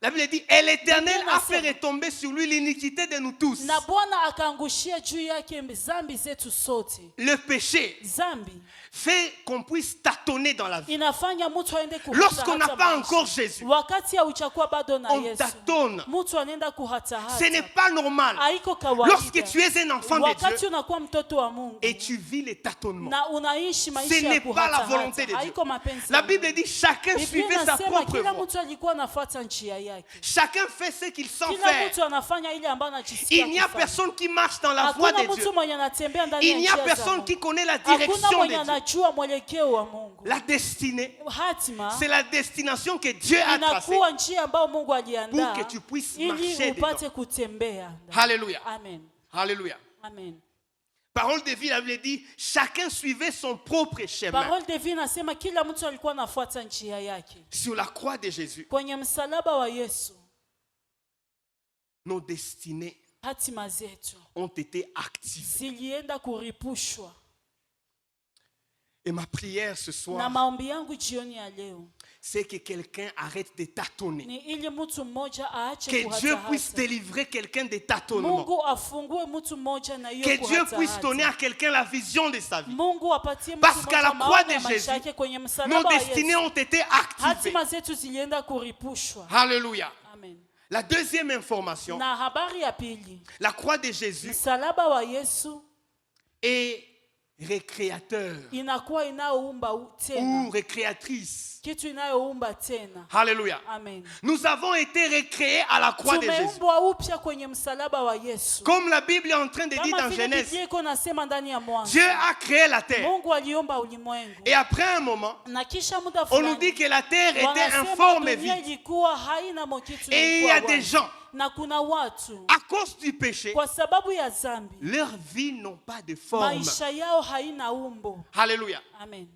La Bible dit, et l'Éternel Bible a fait nasema, retomber sur lui l'iniquité de nous tous. na Bwana akaangushia juu yake dhambi zetu sote. Le péché Dhambi fait qu'on puisse tâtonner dans la vie. inafanya mtu aende kuhata Lorsqu'on n'a hata pas maisha. encore Jésus, Wakati haujakuwa bado na on Yesu, tâtonne. mtu anaenda kuhata Ce n'est hata. pas normal. Haiko kawaida. Lorsque tu es un enfant de Wakati Dieu unakuwa mtoto wa Mungu et tu vis les tâtonnements, na unaishi ce maisha n'est ya pas la kuhata volonté de hata. Dieu. Haiko mapenzi La ya Mungu. Bible dit, chacun Biblia suivait sa inasema propre kila voie. mtu alikuwa anafuata njia yake. Chacun fait ce qu'il sent Kila faire. mtu anafanya ile ambayo anajisikia Il n'y a kufanya. personne qui marche dans la voie Hakuna de Dieu. mtu mwenye anatembea ndani ya Il n'y a njia za personne Mungu. qui connaît la Hakuna direction mwenye de Dieu. anajua mwelekeo wa Mungu. La destinée, Hatima c'est la destination que Dieu a tracée inakuwa njia ambayo Mungu aliandaa pour que tu puisses ili marcher upate dedans. kutembea. Alléluia. Amen. Alléluia. Amen. Parole de vie, la Bible dit, chacun suivait son propre chemin. Parole de vie nasema kila mtu alikuwa anafuata njia yake. Sur la croix de Jésus, Kwenye msalaba wa Yesu, nos destinées hatima zetu ont été activées. zilienda kuripushwa. Et ma prière ce Na soir, maombi yangu jioni ya leo c'est que quelqu'un arrête de tâtonner. ni ili mtu mmoja aache Que Dieu kuhata puisse hata. délivrer quelqu'un des tâtonnements. Mungu afungue mtu mmoja na hiyo Que Dieu kuhata puisse hata. donner à quelqu'un la vision de sa vie. Mungu apatie mtu Parce qu'à la mmoja croix maono de ya maisha Jésus, yake kwenye Nos msalaba wa destinées Yesu. ont été activées. Hatima zetu zilienda kuripushwa. Alléluia. Amen. La deuxième information, Na habari ya pili, la croix de Jésus msalaba wa Yesu est récréateur inakuwa inaoumba tena, ou récréatrice. kitu inayoumba tena. Alléluia. Amen. Nous avons été recréés à la croix de Jésus. Tumeumbwa upya kwenye msalaba wa Yesu. Comme la Bible est en train de dire dans Genèse, Biblia iko nasema ndani ya Mwanzo, Dieu a créé la terre. Mungu aliumba ulimwengu. Et après un moment, Na kisha muda on nous fulani, dit que la terre était wanasema informe et dunia vide. ilikuwa haina mokitu, Et il y a des gens, na kuna watu à cause du péché, kwa sababu ya dhambi leur vie n'ont pas de forme. maisha yao haina umbo. Alléluia. Amen.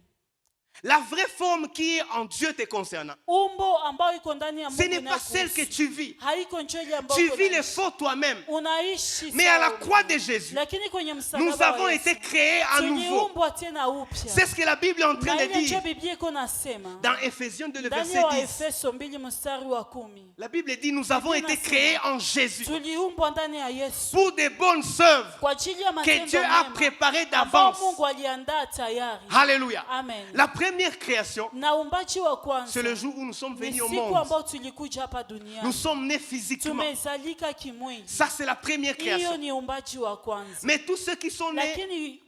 La vraie forme qui est en Dieu te concernant, Umbo ambayo iko ndani ya Mungu, ce n'est pas celle que tu vis. haiko njoli ambayo Tu vis les faux toi-même. unaishi. Mais à la croix de Jésus, Lakini kwenye msalaba nous avons wa été Yesu, créés à nouveau. tuliumbwa tena upya. C'est ce que la Bible est en train Na de ile ndio dire Biblia iko nasema dans Ephésiens 2, le ndani verset ya 10. Efeso 2 mstari wa 10. La Bible dit nous avons été créés en Jésus Tuliumbwa ndani ya Yesu pour des bonnes œuvres kwa ajili ya que matendo Dieu a mema préparées ambao d'avance. Mungu aliandaa tayari. Alléluia. Amen. La première création, Na umbaji wa kwanza c'est le jour où nous sommes ni venus au siku monde. ambao tulikuja hapa Nous duniani, sommes nés physiquement. tumezalika kimwili. Ça, c'est la première Hiyo création. ni umbaji wa kwanza. Mais tous ceux qui sont nés Lakini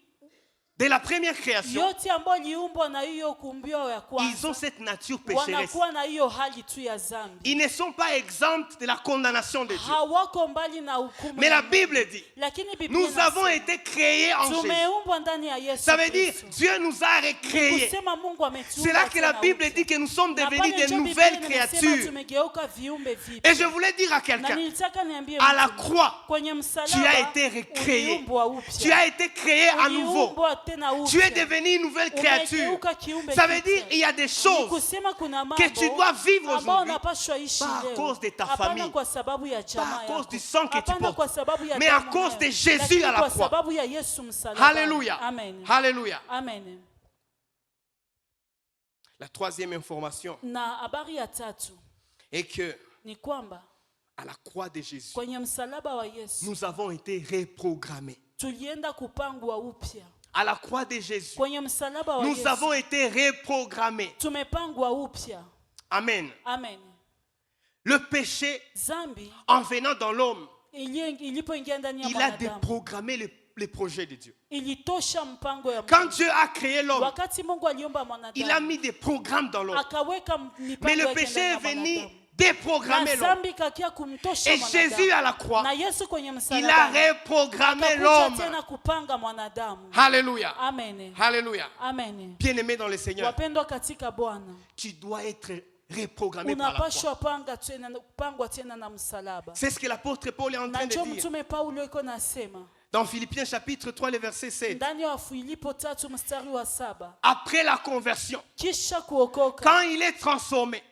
de la première création, yote ambao liumbwa na hiyo kumbio ya ils kwanza ont cette nature pécheresse. wanakuwa na hiyo hali tu ya dhambi, Ils ne sont pas exempts de la condamnation de Dieu. hawako mbali na hukumu. Mais la Bible dit, Lakini Biblia nous avons inasema, été créés en Jésus. tumeumbwa ndani ya Yesu Ça veut dire, Kristo. Dieu nous a recréés. Kusema Mungu ametuumba C'est là que la tena Bible upya. dit que nous sommes Na devenus pale de ndio nouvelles Biblia inasema créatures. tumegeuka viumbe vipya. Et je voulais dire à Na quelqu'un, nilitaka niambie à la mtu, croix, kwenye tu msalaba as été recréé. uliumbwa upya. Tu as été créé à nouveau. Uliumbwa tena upya. Tu es devenu une nouvelle créature. Umegeuka kiumbe Ça veut kipya. dire il y a des Ni choses kusema kuna mambo que tu dois vivre ambao aujourd'hui, unapaswa ishi pas à leo. cause de ta Hapana famille, kwa sababu ya pas jamaa à cause yako. du sang que tu Hapana kwa sababu portes, ya mais à damu cause yako. de Jésus Lakini à la kwa croix. sababu ya Yesu msalaba. Alléluia. Amen. Alléluia. Amen. La troisième information Na habari ya tatu est que ni kwamba à la croix de Jésus, kwenye msalaba wa Yesu nous avons été reprogrammés. tulienda kupangwa upya. À la croix de Jésus, Kwenye msalaba wa nous Yesu avons été reprogrammés. tumepangwa upya. Amen. Amen. Le péché, Zambi en venant dans l'homme, ilipoingia ndani ya il a mwanadamu déprogrammé les projets de Dieu. ilitosha mpango ya Quand Mungu. Dieu a créé l'homme, Wakati Mungu aliumba il a mwanadamu mis des programmes dans l'homme. akaweka Mais mipango le yake péché ndani est ya venu mwanadamu. déprogrammer Na l'homme. zambi kakia kumtosha Et mwanadamu. Jésus à la croix, Na Yesu kwenye il a msalaba reprogrammé akakuja l'homme. tena kupanga mwanadamu. Alléluia. Amen. Alléluia. Amen. Bien-aimé dans le Seigneur, Wapendwa katika Bwana, tu dois être reprogrammé par la croix. unapashwa kupangwa tena na msalaba. C'est ce que l'apôtre Paul est en Na train de ndio dire. mtume Paulo iko nasema Dans Philippiens chapitre 3, le verset 7. ndani ya Filipo 3 mstari wa 7, Après la conversion, kisha kuokoka quand il est transformé,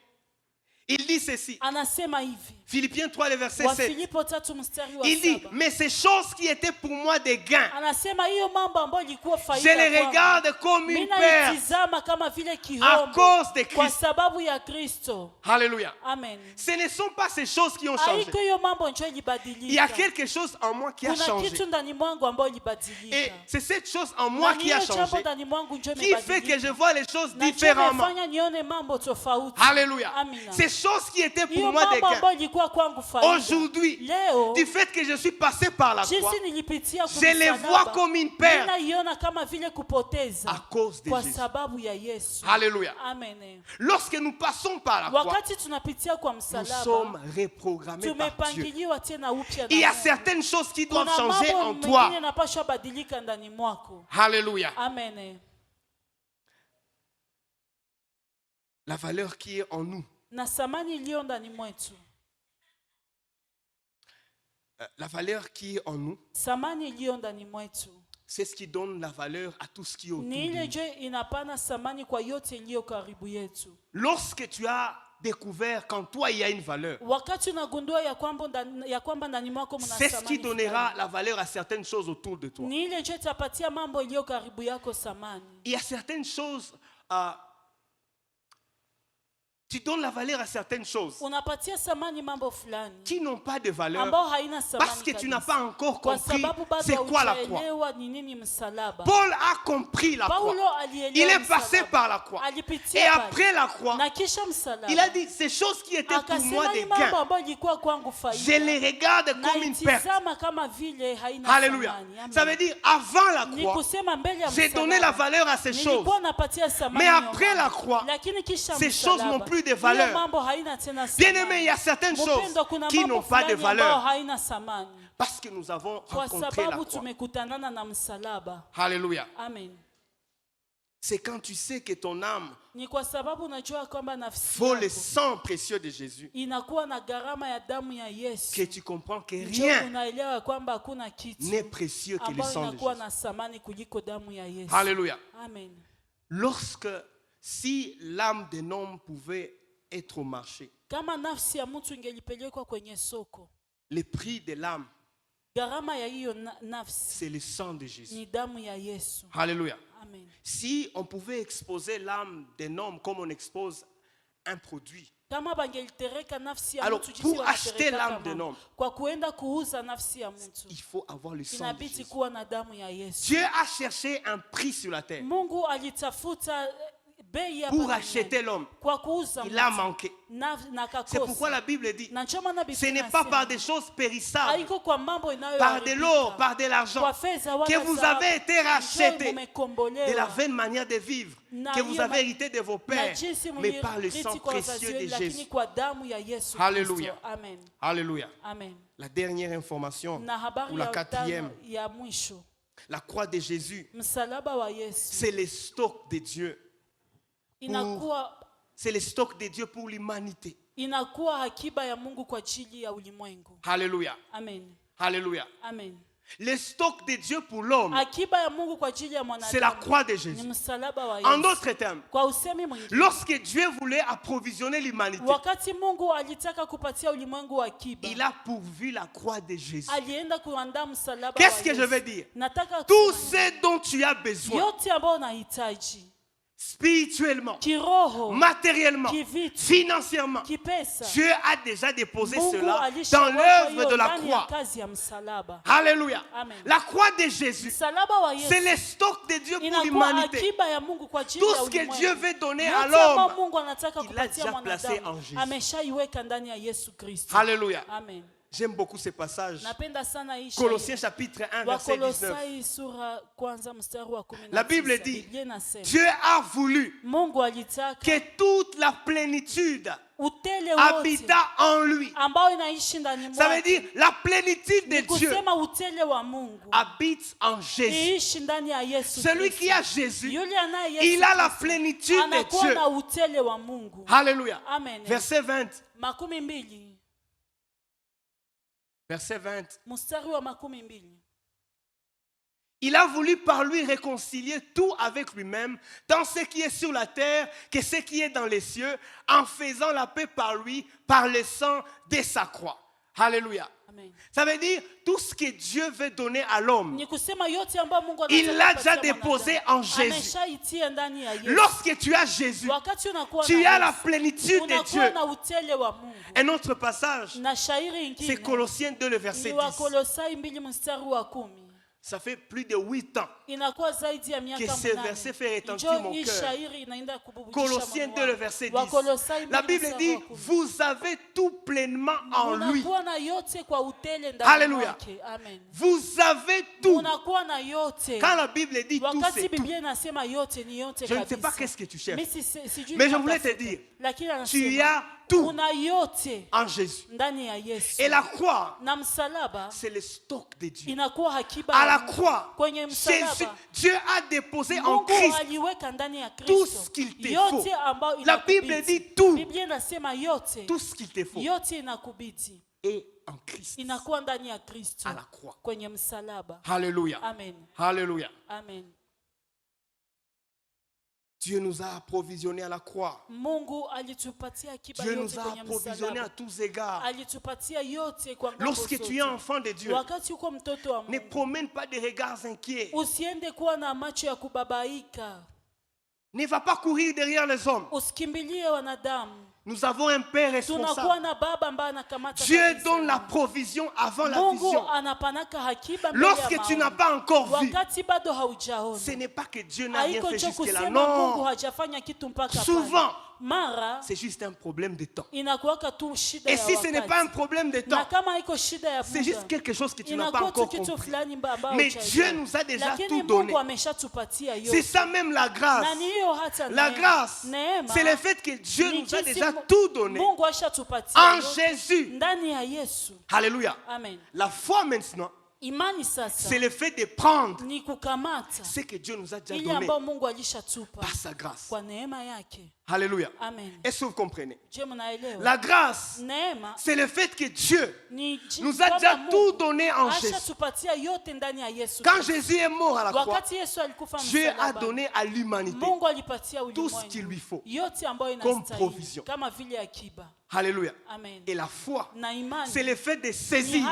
il dit ceci. anasema hivi, Philippiens 3, le verset wa 7. Filipo 3 mstari wa Il dit, 7, mais ces choses qui étaient pour moi des gains, anasema hiyo mambo ambayo ilikuwa je faida les kwangu, regarde comme une mimi perte naitizama kama vile à kihombo cause de kwa Christ. sababu ya Kristo. Alléluia. Amen. Ce ne sont pas ces choses qui ont changé. Haiko hiyo mambo ndio Il y a ilibadilika. quelque chose en moi qui a Kuna changé. kitu ndani mwangu ambayo Et ilibadilika. c'est cette chose en moi Na qui a hiyo jambo changé, ndani mwangu ndio qui fait que imebadilika. je vois les choses Na ndio différemment. imefanya nione mambo tofauti. Alléluia. Amina. Ces choses qui étaient pour Hiyo moi des mambo gains, ambayo ilikuwa kwangu faida. aujourd'hui, Leo du fait que je suis passé par la croix, jinsi nilipitia je les vois comme une perte ninaiona kama vile kupoteza à cause de kwa Jésus. sababu ya Yesu. Alléluia. Amen. Lorsque nous passons par la croix, Wakati tunapitia kwa nous msalaba sommes reprogrammés par Dieu. tumepangiliwa tena upya na Il y a Mungu. certaines choses qui doivent Kuna changer mambo en mengine toi. yanapaswa badilika ndani mwako. Alléluia. Amen. La valeur qui est en nous, Na thamani iliyo ndani mwetu, la valeur qui est en nous, thamani iliyo ndani mwetu c'est ce qui donne la valeur à tout ce qui est autour ni de ile nous. je inapana thamani kwa yote iliyo karibu yetu. Lorsque tu as découvert qu'en toi il y a une valeur, Wakati unagundua ya kwamba ndani mwako mna c'est ce qui thamani donnera fulani, la valeur à certaines choses autour de toi. ni ile je itapatia mambo iliyo karibu yako thamani. Il y a certaines choses Tu donnes la valeur à certaines choses unapatia samani mambo fulani qui n'ont pas de valeur ambao haina samani parce que tu kabisa. n'as pas encore Kwa compris sababu bado c'est quoi la croix. hujaelewa ni nini msalaba. Paul a compris la croix. Paulo alielewa Il est passé msalaba. par la croix. Alipitia Et pale. après la croix, Na kisha msalaba. il a dit ces choses qui étaient pour moi Akasema des ni mambo gains, ambayo ilikuwa kwangu faida. je les regarde comme une perte. Naitizama kama vile haina Alléluia. samani. Amen. Ça veut dire avant la Ni croix, kusema mbele ya j'ai donné la valeur à ces choses. Nilikuwa napatia samani Mais ya après mambo. la croix, Lakini kisha ces msalaba, choses n'ont plus de hiyo valeur. mambo haina tena Bien samani. aimé, il y a certaines choses Mpendo, kuna qui mambo n'ont pas de fulani ambayo valeur haina samani. parce que nous avons Kwa rencontré la sababu croix. tumekutanana na msalaba. Alléluia. Amen. C'est quand tu sais que ton âme Ni kwa sababu unajua kwamba nafsi vaut le yako sang précieux de Jésus inakuwa na gharama ya damu ya Yesu. que tu comprends que Ndio rien unaelewa kwamba hakuna kitu n'est précieux que le ambayo sang de inakuwa Jésus. na samani kuliko damu ya Yesu. Alléluia. Amen. Si l'âme d'un homme pouvait être au marché, Kama nafsi ya mtu ingelipelekwa kwenye soko, le prix de l'âme, gharama ya hiyo nafsi c'est le sang de Jésus. ni damu ya Yesu. Alléluia. Amen. Si on pouvait exposer l'âme d'un homme comme on expose un produit, Kama bangelitereka nafsi ya alors mtu jinsi pour wanatereka acheter l'âme kama, d'un homme, kwa kuenda kuuza nafsi ya mtu il faut avoir le sang de inabidi Jésus. kuwa na damu ya Yesu. Dieu a cherché un prix sur la terre Mungu alitafuta bei ya pour acheter l'homme. kwa kuuza Il a mtu. manqué. Na C'est pourquoi la Bible dit, Na ndio maana Biblia ce n'est pas inasema, par des choses périssables, haiko kwa mambo par de l'or, par de l'argent, kwa fedha wala que vous dhahabu, avez été njoo rachetés mumekombolewa. de la vaine manière de vivre Na que vous hiyo avez hérité de vos na pères, jinsi mais par le sang mlirithi kwa wazazi précieux de wenu, lakini Jésus. kwa damu ya Yesu Alléluia. Kristo. Amen. Alléluia. Amen. La dernière information, Na habari ou la ya quatrième, tano ya mwisho, la croix de Jésus, msalaba wa Yesu c'est le stock de Dieu. C'est le stock de Dieu pour l'humanité. inakuwa akiba ya Mungu kwa ajili ya ulimwengu. Alléluia. Amen. Alléluia. Amen. Le stock de Dieu pour l'homme, Akiba ya Mungu kwa ajili ya c'est la mwanadamu croix de ni Jésus. msalaba wa En Yesu. d'autres termes, Kwa usemi mwingine, lorsque Dieu voulait approvisionner l'humanité, wakati Mungu alitaka kupatia ulimwengu akiba, il a pourvu la croix de Jésus. alienda kuandaa msalaba wa Qu'est-ce que Yesu. je veux dire? Nataka Tout kusema ce dont tu as besoin, yote ambayo unahitaji spirituellement, kiroho, matériellement, kivitu, financièrement, kipesa, Dieu a déjà déposé Mungu cela dans alishaweka l'œuvre hiyo de la ndani ya croix. kazi ya msalaba. Alléluia. Amen. La croix de Jésus, Msalaba wa c'est Yesu le stock de Dieu pour inakuwa l'humanité. akiba ya Mungu kwa ajili Tout ya ce que ulimwengu. Dieu veut donner à Yote ambayo l'homme, Mungu anataka il l'a kupatia déjà placé en mwanadamu Jésus. ameshaiweka ndani ya Yesu Kristo. Alléluia. Amen. J'aime beaucoup ce passage. Napenda sana hii Colossiens shairi. chapitre 1, verset 19. Wakolosai sura kwanza mstari wa 19. La Bible dit, Biblia inasema, Dieu a voulu Mungu alitaka que toute la plénitude utele wote habita en lui. ambao inaishi ndani Ça veut mwake. dire la plénitude de Ni Dieu kusema utele wa Mungu habite en Jésus. iishi ndani ya Yesu Celui Kristo. qui a Jésus, Yule anaye Yesu il a la Kristo, plénitude de anakuwa Dieu. na utele wa Mungu. Alléluia. Amen. Verset 20. 20 Verset 20. mstari wa 20. Il a voulu par lui réconcilier tout avec lui-même, tant ce qui est sur la terre que ce qui est dans les cieux, en faisant la paix par lui, par le sang de sa croix. Alléluia. Amen. Ça veut dire tout ce que Dieu veut donner à l'homme, Ni kusema yote ambayo Mungu il anataka l'a kupatia déjà déposé mwanadamu, en Jésus. ameshaitia ndani ya Yesu. Lorsque tu as Jésus, Wakati unakuwa tu na as la Yesu, plénitude de unakuwa Dieu. na utele wa Mungu. Un autre passage, Na shairi c'est ingine Colossiens 2, le ni verset 10. Wakolosai 2 mstari wa 10. Ça fait plus de 8 ans Inakuwa zaidi ya miaka que ce 8. verset fait retentir Njoo mon hii cœur. shairi inaenda kububujisha Colossiens moyo 2, le wangu. verset 10. Wakolosai La 2 Bible mstari dit, wa 10. vous avez tout pleinement en lui. Unakuwa na yote kwa utele ndani Alléluia. mwake. Amen. Vous avez tout. Unakuwa na yote. Quand la Bible dit tout, Wakati c'est tout. Biblia inasema yote ni yote Je ne sais kabisa. pas qu'est-ce que tu cherches. Sijui Mais je voulais te unatafuta. dire, Lakini tu anasema, as tout una yote en Jésus. ndani ya Yesu. Et la croix, Na msalaba c'est le stock de Dieu. inakuwa akiba À ya la Mungu. croix, Kwenye Jésus, msalaba Dieu a déposé en Mungu Christ aliweka ndani ya tout Kristo ce qu'il te yote faut. ambayo La Bible inakubidi. dit tout. Biblia inasema yote. Tout ce qu'il te faut Yote inakubidi. est en Christ. Inakuwa ndani ya Kristo. À la croix. Kwenye msalaba. Alléluia. Amen. Alléluia. Amen. Dieu nous a approvisionnés à la croix. Mungu alitupatia akiba Dieu yote nous a kwenye approvisionnés à msalaba. tous égards. Alitupatia yote kwa ngambo Lorsque tu es zote. enfant de Dieu, Wakati uko mtoto wa ne Mungu, promène pas des regards inquiets. usiende kuwa na macho ya kubabaika. Ne va pas courir derrière les hommes. Usikimbilie wanadamu. Nous avons un Père responsable. Dieu donne la provision avant la vision. Lorsque tu n'as pas encore vu, ce n'est pas que Dieu n'a rien fait jusque-là. Non. Souvent, c'est juste un problème de temps. Et si ce n'est pas un problème de temps, c'est juste quelque chose que tu n'as pas encore compris. Mais Dieu nous a déjà tout donné. C'est ça même la grâce. La grâce, c'est le fait que Dieu nous a déjà tout donné en Jésus. Alléluia. La foi maintenant, c'est le fait de prendre ce que Dieu nous a déjà donné par sa grâce. Alléluia. Est-ce que vous comprenez? La grâce, c'est le fait que Dieu nous a déjà tout donné en Jésus. Quand Jésus est mort à la croix, Dieu a donné à l'humanité tout ce qu'il lui faut comme provision. Alléluia. Et la foi, c'est le fait de saisir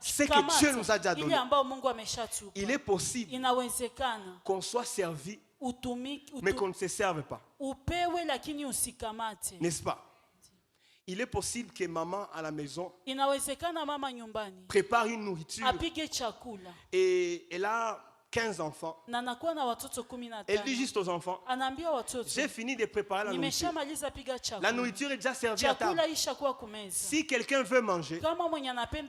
ce que Dieu nous a déjà donné. Il est possible qu'on soit servi, mais qu'on ne se serve pas. N'est-ce pas? Il est possible que maman à la maison prépare une nourriture et elle a 15 enfants. Elle dit juste aux enfants, j'ai fini de préparer la nourriture. La nourriture est déjà servie à table. Si quelqu'un veut manger,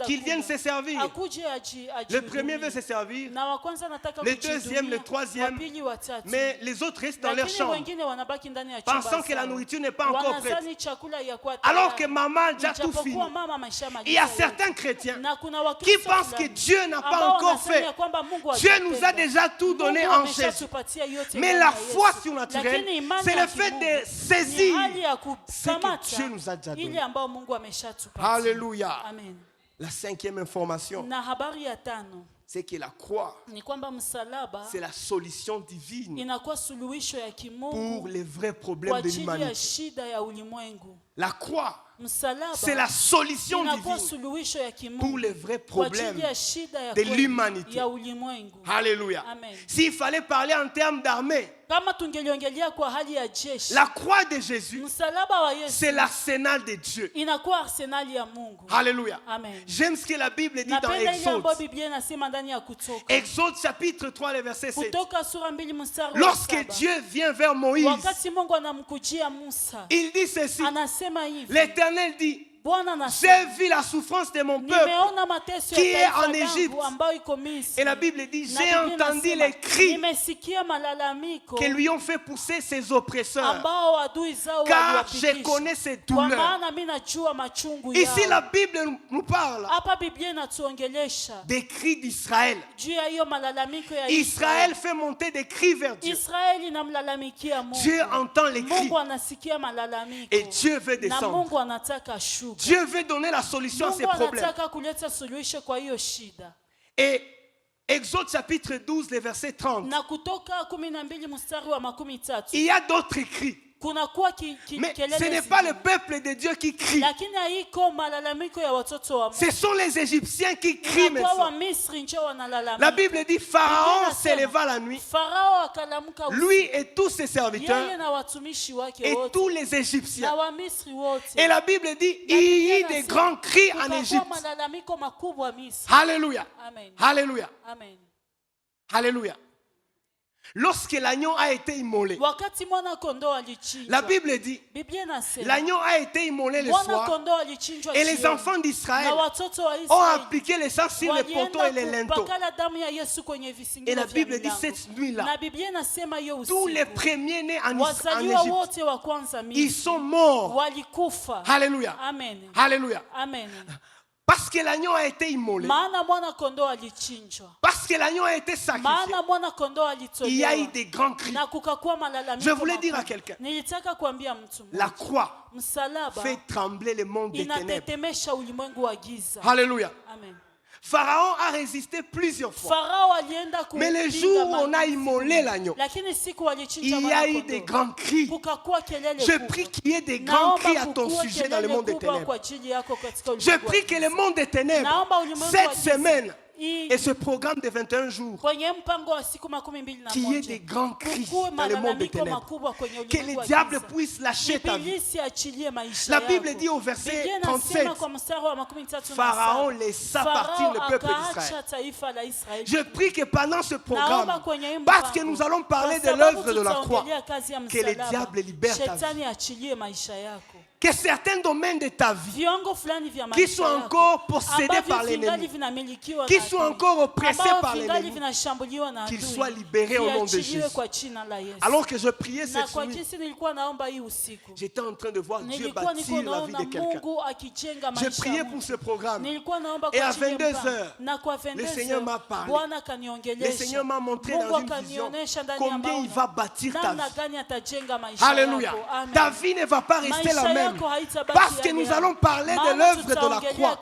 qu'il vienne se servir. Le premier veut se servir, le deuxième, le troisième, mais les autres restent dans leur chambre, pensant que la nourriture n'est pas encore prête. Alors que maman a déjà tout fini. Il y a certains chrétiens qui pensent que Dieu n'a pas encore fait. Dieu nous a déjà tout donné en Jésus. Mais la foi surnaturelle, c'est le fait de saisir ce que Dieu nous a déjà donné. Alléluia. La cinquième information, c'est que la croix, c'est la solution divine pour les vrais problèmes de l'humanité. La croix, c'est la solution divine pour les vrais problèmes de l'humanité. Alléluia. S'il fallait parler en termes d'armée, la croix de Jésus, c'est l'arsenal de Dieu. Alléluia. J'aime ce que la Bible dit dans Exode. Exode chapitre 3, le verset 7. Lorsque Dieu vient vers Moïse, il dit ceci. L'Éternel dit, j'ai vu la souffrance de mon peuple qui est en Égypte. Et la Bible dit, j'ai entendu les cris que lui ont fait pousser ses oppresseurs, car je connais ses douleurs. Ici la Bible nous parle des cris d'Israël. Israël fait monter des cris vers Dieu. Dieu entend les cris et Dieu veut descendre. Dieu veut donner la solution à ces problèmes. Et Exode chapitre 12, le verset 30. Il y a d'autres cris. Mais ce n'est pas le peuple de Dieu qui crie. Ce sont les Égyptiens qui crient maintenant. La Bible dit Pharaon s'éleva la nuit, lui et tous ses serviteurs et tous les Égyptiens. Et la Bible dit il y a des grands cris en Égypte. Alléluia. Alléluia. Alléluia. Lorsque l'agneau a été immolé, la Bible dit l'agneau a été immolé le soir et les enfants d'Israël ont appliqué le sang sur les poteaux et les linteaux. Et la Bible dit cette nuit-là, tous les premiers-nés en Égypte, ils sont morts. Alléluia. Alléluia. Parce que l'agneau a été immolé. Parce que l'agneau a été sacrifié. Il y a eu des grands cris. Je voulais dire à quelqu'un, la croix fait trembler le monde des ténèbres. Alléluia. Pharaon a résisté plusieurs fois. Mais le jour où on a immolé l'agneau, il y a eu des grands cris. Je prie qu'il y ait des grands cris à ton sujet dans le monde des ténèbres. Je prie que le monde des ténèbres, cette semaine, Et ce programme de 21 jours, qu'il y ait des grands cris dans le monde des ténèbres. Que le diable puisse lâcher ta vie. La Bible dit au verset 37, Pharaon laissa partir le peuple d'Israël. Je prie que pendant ce programme, parce que nous allons parler de l'œuvre de la croix, que le diable libère ta vie. Que certains domaines de ta vie qui sont encore possédés par l'ennemi, qui sont encore oppressés par l'ennemi, qu'ils soient libérés au nom de Jésus. Alors que je priais cette nuit, j'étais en train de voir Dieu bâtir la vie de quelqu'un. Je priais pour ce programme. Et à 22h, le Seigneur m'a parlé. Le Seigneur m'a montré dans une vision combien il va bâtir ta vie. Alléluia. Ta vie ne va pas rester la même. Parce que nous allons parler de l'œuvre de la croix.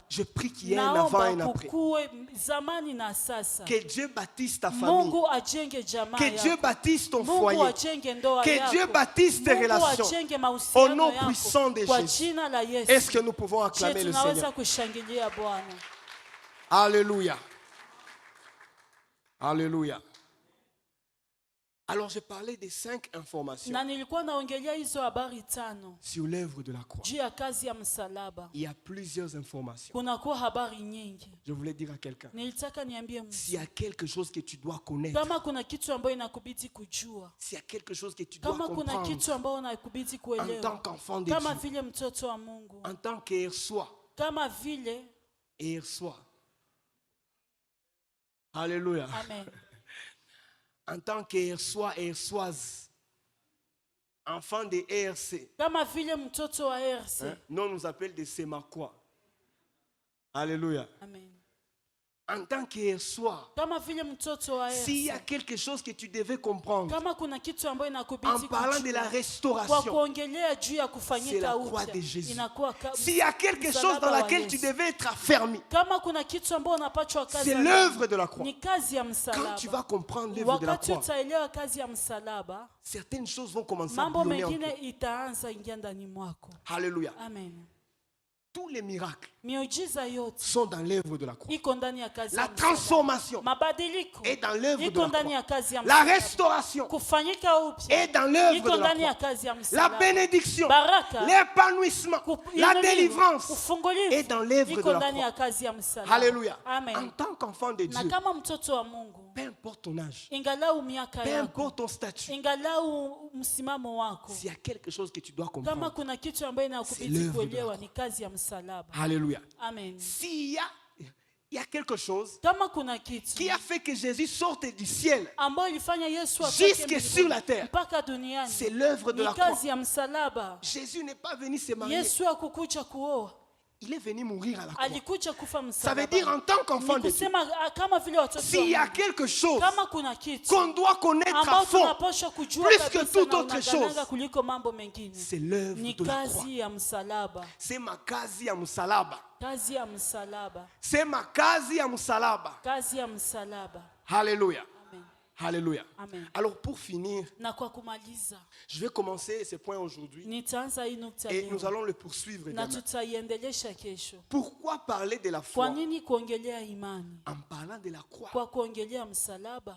Je prie qu'il y ait un avant et un après. Que Dieu bâtisse ta famille. Que Dieu bâtisse ton foyer. Que Dieu bâtisse tes relations. Au nom puissant de Jésus. Est-ce que nous pouvons acclamer le Seigneur? Alléluia. Alléluia. Alors, je parlais des 5 informations sur l'œuvre de la croix. Il y a plusieurs informations. Je voulais dire à quelqu'un, s'il y a quelque chose que tu dois connaître, s'il y a quelque chose que tu dois comprendre en tant qu'enfant de Dieu, en tant qu'Ersois, Alléluia. Amen. En tant qu'Ersois, Ersoise, enfant de ERC. Nous nous appelle des Sémakois. Alléluia. Amen. En tant qu'Ersois, s'il y a quelque chose que tu devais comprendre, en parlant de la restauration, c'est la croix de Jésus. S'il y a quelque chose dans laquelle tu devais être affermi, c'est l'œuvre de la croix. Quand tu vas comprendre l'œuvre de la croix, certaines choses vont commencer à bouillonner en toi. Alléluia. Amen. Tous les miracles sont dans l'œuvre de la croix. La transformation est dans l'œuvre de la croix. La restauration est dans l'œuvre de la croix. La bénédiction, l'épanouissement, la délivrance est dans l'œuvre de la croix. Alléluia. En tant qu'enfant de Dieu, peu importe ton âge, peu importe ton statut, s'il y a quelque chose que tu dois comprendre, c'est l'œuvre de la croix. Alléluia. Amen. S'il y a quelque chose qui a fait que Jésus sorte du ciel jusque sur la terre, c'est l'œuvre de la croix. Jésus n'est pas venu se marier. Il est venu mourir à la croix. Ça veut dire en tant qu'enfant de Dieu, s'il y a quelque chose qu'on doit connaître à fond, plus que toute autre chose, c'est l'œuvre de la croix. C'est ma kazi ya msalaba. C'est ma kazi ya msalaba. Alléluia. Alléluia. Amen. Alors pour finir, je vais commencer ce point aujourd'hui et nous allons le poursuivre demain. Pourquoi parler de la foi en parlant de la croix?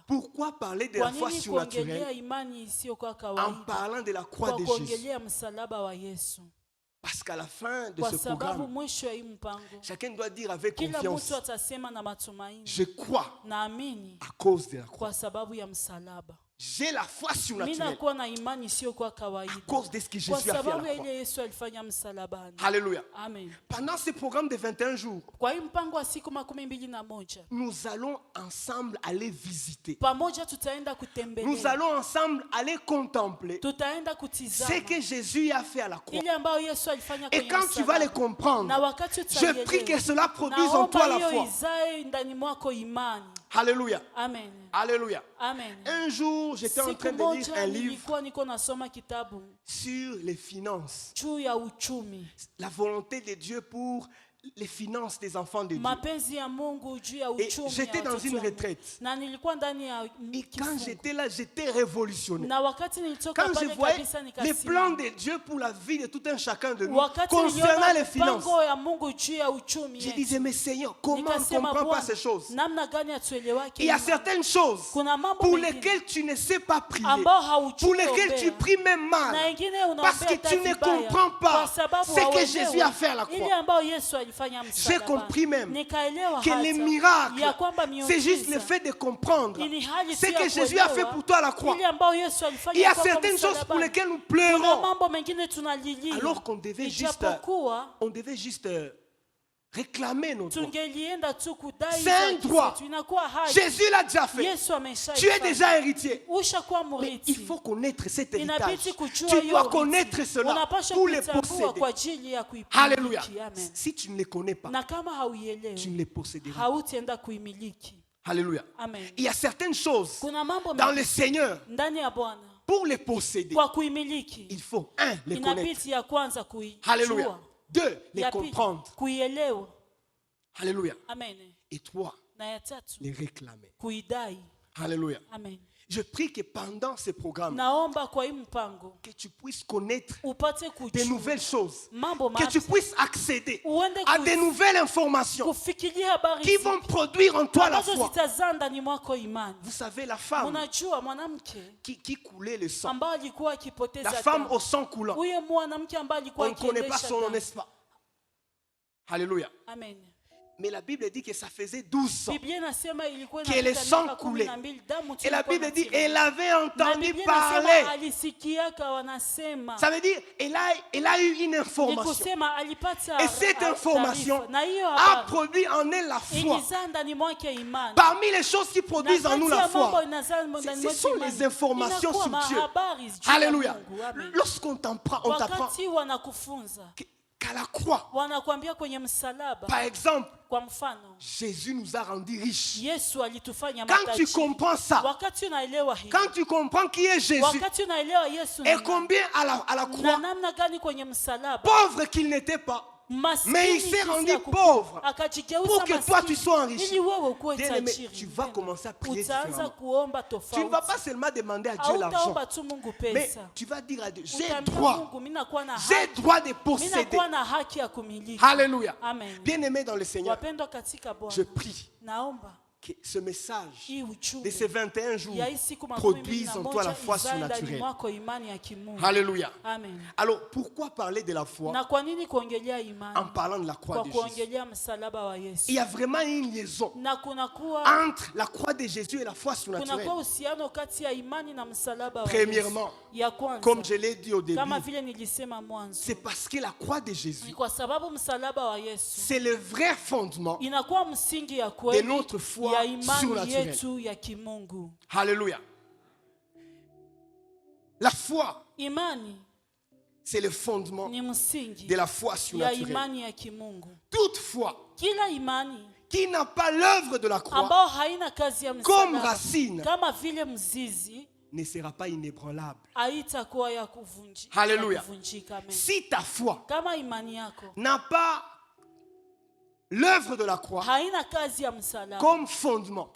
Pourquoi parler de la foi surnaturelle en parlant de la croix de Jésus? Parce qu'à la fin de ce programme, chacun doit dire avec confiance, je crois à cause de la croix. J'ai la foi surnaturelle à cause de ce que Jésus a fait à la croix. Alléluia. Amen. Pendant ce programme de 21 jours, nous allons ensemble aller visiter. Nous allons ensemble aller contempler ce que Jésus a fait à la croix. Et quand tu vas le comprendre, je prie que cela produise en toi la foi. Alléluia. Amen. Alléluia. Amen. Un jour, j'étais en train de lire un livre sur les finances. La volonté de Dieu pour les finances des enfants de Dieu. Et j'étais dans une retraite. Et quand j'étais là, j'étais révolutionné. Quand je voyais les plans de Dieu pour la vie de tout un chacun de nous concernant les finances, je disais, mais Seigneur, comment on ne comprend pas ces choses? Il y a certaines choses pour lesquelles tu ne sais pas prier, pour lesquelles tu pries même mal, parce que tu ne comprends pas ce que Jésus a fait à la croix. J'ai compris même que les miracles, c'est juste le fait de comprendre ce que Jésus a fait pour toi à la croix. Il y a certaines choses pour lesquelles nous pleurons, alors qu'on devait juste réclamer notre droit. C'est un droit. Jésus l'a déjà fait. Tu es déjà héritier. Mais il faut connaître cet héritage. Tu dois connaître cela pour les posséder. Alléluia. Si tu ne les connais pas, tu ne les posséderas pas. Alléluia. Il y a certaines choses dans le Seigneur. Pour les posséder, il faut, les connaître. Alléluia. 2, les comprendre. Alléluia. Et 3, les réclamer. Alléluia. Je prie que pendant ce programme, que tu puisses connaître de nouvelles choses, que tu puisses accéder à de nouvelles informations qui vont produire en toi la foi. Vous savez, la femme qui coulait le sang, la femme au sang coulant, on ne connaît pas son nom, n'est-ce pas? Alléluia. Mais la Bible dit que ça faisait 12 ans que le sang coulait. Et la Bible dit qu'elle avait entendu parler. Ça veut dire qu'elle a eu une information. Et cette information a produit en elle la foi. Parmi les choses qui produisent en nous la foi, ce sont les informations sur Dieu. Alléluia. Lorsqu'on t'apprend qu'à la croix, par exemple, Jésus nous a rendus riches. Quand tu comprends ça, quand tu comprends qui est Jésus et combien à la croix, pauvre qu'il n'était pas, mais il s'est rendu pauvre pour que toi tu sois enrichi. Bien-aimé, tu vas commencer à prier différemment. Tu ne vas pas seulement demander à Dieu l'argent, mais tu vas dire à Dieu, j'ai droit de posséder. Alléluia. Bien-aimé dans le Seigneur, je prie que ce message de ces 21 jours produise en toi la foi surnaturelle. Alléluia. Alors, pourquoi parler de la foi en parlant de la croix de Jésus? Il y a vraiment une liaison entre la croix de Jésus et la foi surnaturelle. Premièrement, comme je l'ai dit au début, c'est parce que la croix de Jésus, c'est le vrai fondement de notre foi surnaturelle. Alléluia. La foi, c'est le fondement de la foi surnaturelle. Toute foi qui n'a pas l'œuvre de la croix comme racine ne sera pas inébranlable. Alléluia. Si ta foi n'a pas l'œuvre de la croix comme fondement,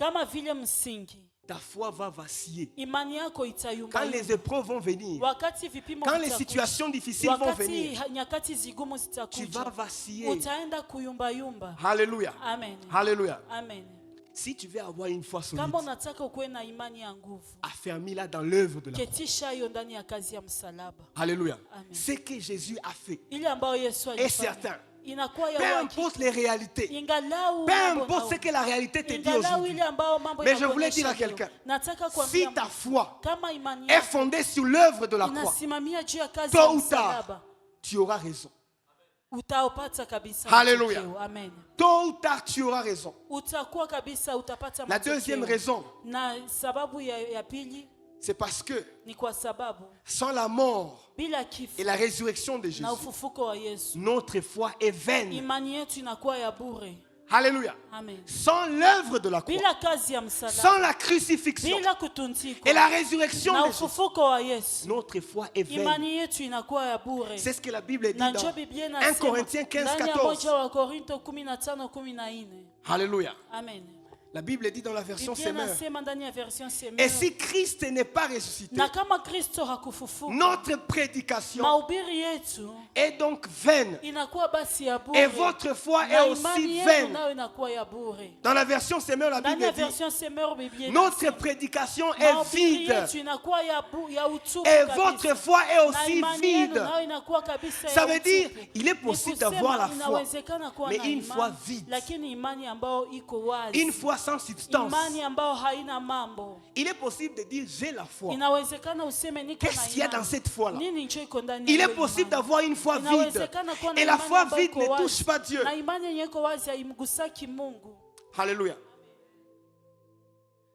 ta foi va vaciller. Quand les épreuves vont venir, quand les situations difficiles vont venir, tu vas vaciller. Alléluia. Alléluia. Si tu veux avoir une foi solide, affermis-la dans l'œuvre de la croix. Alléluia. Ce que Jésus a fait est certain. Peu importe les réalités, peu importe ce que la réalité te dit aujourd'hui, mais je voulais dire à quelqu'un, si ta foi est fondée sur l'œuvre de la croix, tôt ou tard, tu auras raison. Alléluia. Tôt ou tard, tu auras raison. La deuxième raison, c'est parce que sans la mort et la résurrection de Jésus, notre foi est vaine. Alléluia. Amen. Sans l'œuvre de la croix, Bila kazi ya msalaba, sans la crucifixion bila kutundikwa, et la résurrection na de Jésus, ufufuko wa Yesu, notre foi est vaine. imani yetu inakuwa ya bure. C'est ce que la Bible dit Na dans njoo Biblia 1 inasema Corinthiens 15, ndani ya 14. moja wa Korinto 15:14. Alléluia. Amen. La Bible dit dans la version Biblia Semeur. inasema ndani ya version Et Semeur, si Christ n'est pas ressuscité, na kama Kristo hakufufuka, notre prédication mahubiri yetu est donc vaine. inakuwa basi ya bure. Et votre foi est Na aussi imani yenu vaine. nayo inakuwa ya bure. Dans la version Semeur, la Ndani ya Bible dit, version Semeur, Biblia notre inasema, prédication est mahubiri vide. yetu inakuwa ya utupu Et kabisa. votre foi est Na aussi imani yenu vide. nayo inakuwa kabisa Ça ya veut dire, utupu. il est Ni possible kusema d'avoir la foi, inawezekana kuwa mais na une imani, foi vide. lakini imani ambayo iko wazi. une foi sans substance. Imani ambayo haina mambo. Il est possible de dire j'ai la foi. Inawezekana useme niko na Qu'est-ce qu'il y a dans imani. cette foi-là? Nini ncho iko ndani Il ya est hiyo possible imani? d'avoir une foi vide. Inawezekana kuwa na Et la imani foi ambayo vide iko ne wazi. touche pas Dieu. Na imani yenye iko wazi haimgusaki Mungu. Alléluia.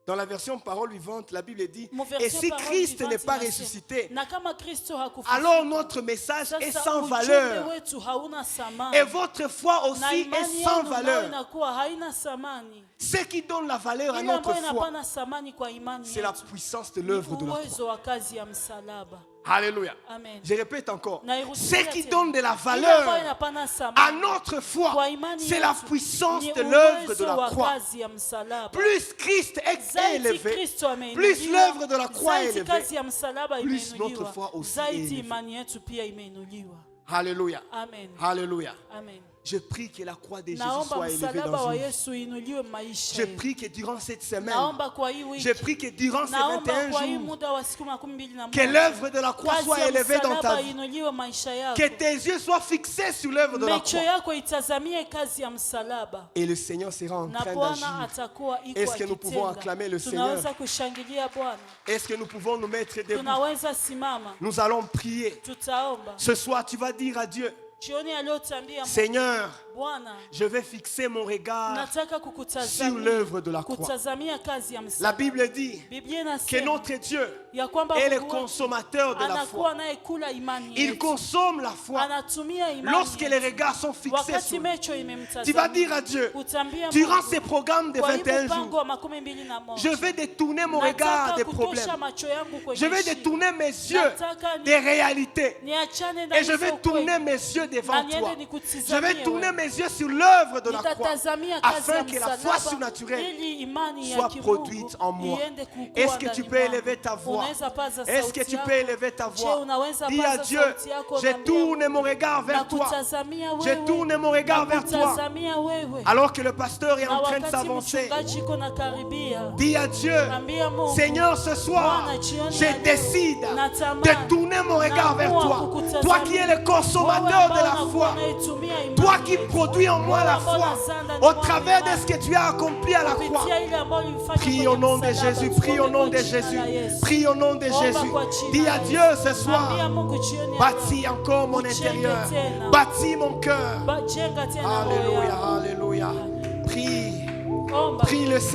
Dans la version parole vivante, la Bible dit, Mu et version si parole Christ vivante n'est pas inasema, ressuscité, na kama Kristo hakufufuka, alors notre message est sasa sans ujumbe valeur. wetu hauna thamani. Et votre foi Na aussi imani est sans yenu nayo valeur. inakuwa haina thamani. Ce qui donne la valeur à Ile notre ambayo foi, inapana thamani kwa imani c'est la yetu puissance de ni l'œuvre de la croix. uwezo wa kazi ya msalaba. Alléluia. Amen. Je répète encore. Nairudia Ce qui tena. donne de la Ile ambayo valeur inapana à thamani notre foi, kwa imani c'est la yetu puissance ni de l'œuvre de uwezo la wa croix. kazi ya msalaba. Plus Christ est Zaidi élevé, Kristo ameinuliwa, plus l'œuvre de la croix est zaidi élevée, kazi ya msalaba plus imeinuliwa, notre foi aussi est zaidi élevée. imani yetu pia imeinuliwa. Alléluia. Amen. Alléluia. Amen. Je prie que la croix de Jésus Naomba soit élevée msalaba dans wa une vie. Yesu inuliwe maisha Je yetu. prie que durant cette semaine, Naomba kwa hii je wiki, prie que durant ces naomba 21 kwa hii jours, muda wa siku 21, que l'œuvre de la croix kazi soit ya élevée dans ta msalaba vie. inuliwe maisha yako. Que tes yeux soient fixés sur l'œuvre de la Macho croix. yako itazamie kazi ya msalaba. Et le Seigneur sera en Na train Bwana d'agir. atakuwa iko Est-ce que nous pouvons akitenda. acclamer le Seigneur? Tunaweza kushangilia Bwana. Est-ce que nous pouvons nous mettre debout? Tunaweza simama. Nous allons prier. Tutaomba. Ce soir, tu vas dire à Dieu, Jioni aliyotambia Seigneur, Bwana, je vais fixer mon regard nataka sur kukutazamia, l'œuvre de la croix. kutazamia kazi ya La msalaba. Bible dit Biblia que inasema notre Dieu ya kwamba est le Mungu wetu consommateur de la anakuwa foi. anayekula imani Il yetu. consomme la foi Anatumia imani lorsque les yetu. regards sont fixés Wakati sur lui. mecho Tu vas imemtazamia, dire à Dieu, utambia durant Mungu, ces programmes de kwa hii 21 mpango jours, wa 21, je vais détourner mon regard nataka des kutosha problèmes. macho yangu kwenye Je vais shida. détourner mes yeux Nataka des réalités. niachane na Et je hizo vais ukweli. tourner mes yeux devant Na niende toi. nikutizamie Je vais wewe. tourner mes yeux sur l'œuvre de la croix, Nitatazamia kazi afin ya que la foi msalaba, surnaturelle ili imani ya soit kimungu produite en moi. iende kukua Est-ce que tu ndani peux mwangu. élever ta voix? Unaweza paza Est-ce que sauti tu yako? peux élever ta Je, voix? unaweza Dis à paza Dieu, sauti yako, je unaambia tourne mon regard vers toi. nakutazamia Je wewe. tourne mon regard vers toi. Nakutazamia wewe. Alors que le pasteur est Na en train de wakati s'avancer, mchungaji iko nakaribia, dis à Dieu, ambia Mungu, Seigneur, ce soir, Bwana, jioni je ya leo, décide natamani, de tourner mon regard vers naamua toi. kukutazamia. Toi qui es le consommateur Wewe de la ambao foi. unaitumia imani Toi qui yetu. produis en moi la Wewe ambao foi unazaa ndani au mwangu travers de imani. ce que tu as accompli à la croix. Kupitia ile ambayo ulifanya Prie kwenye au nom de msalaba, Jésus, prie au tuombe nom kwa de jina Jésus, la Yesu. prie au nom de Omba Jésus. kwa jina Dis la à Yesu. Dieu ce soir, Ambia Mungu jioni ya bâtis leo. encore mon Ujenge intérieur, tena. bâtis mon cœur. Jenga tena roho Alléluia, yako. alléluia. Prie, Omba. prie le Seigneur.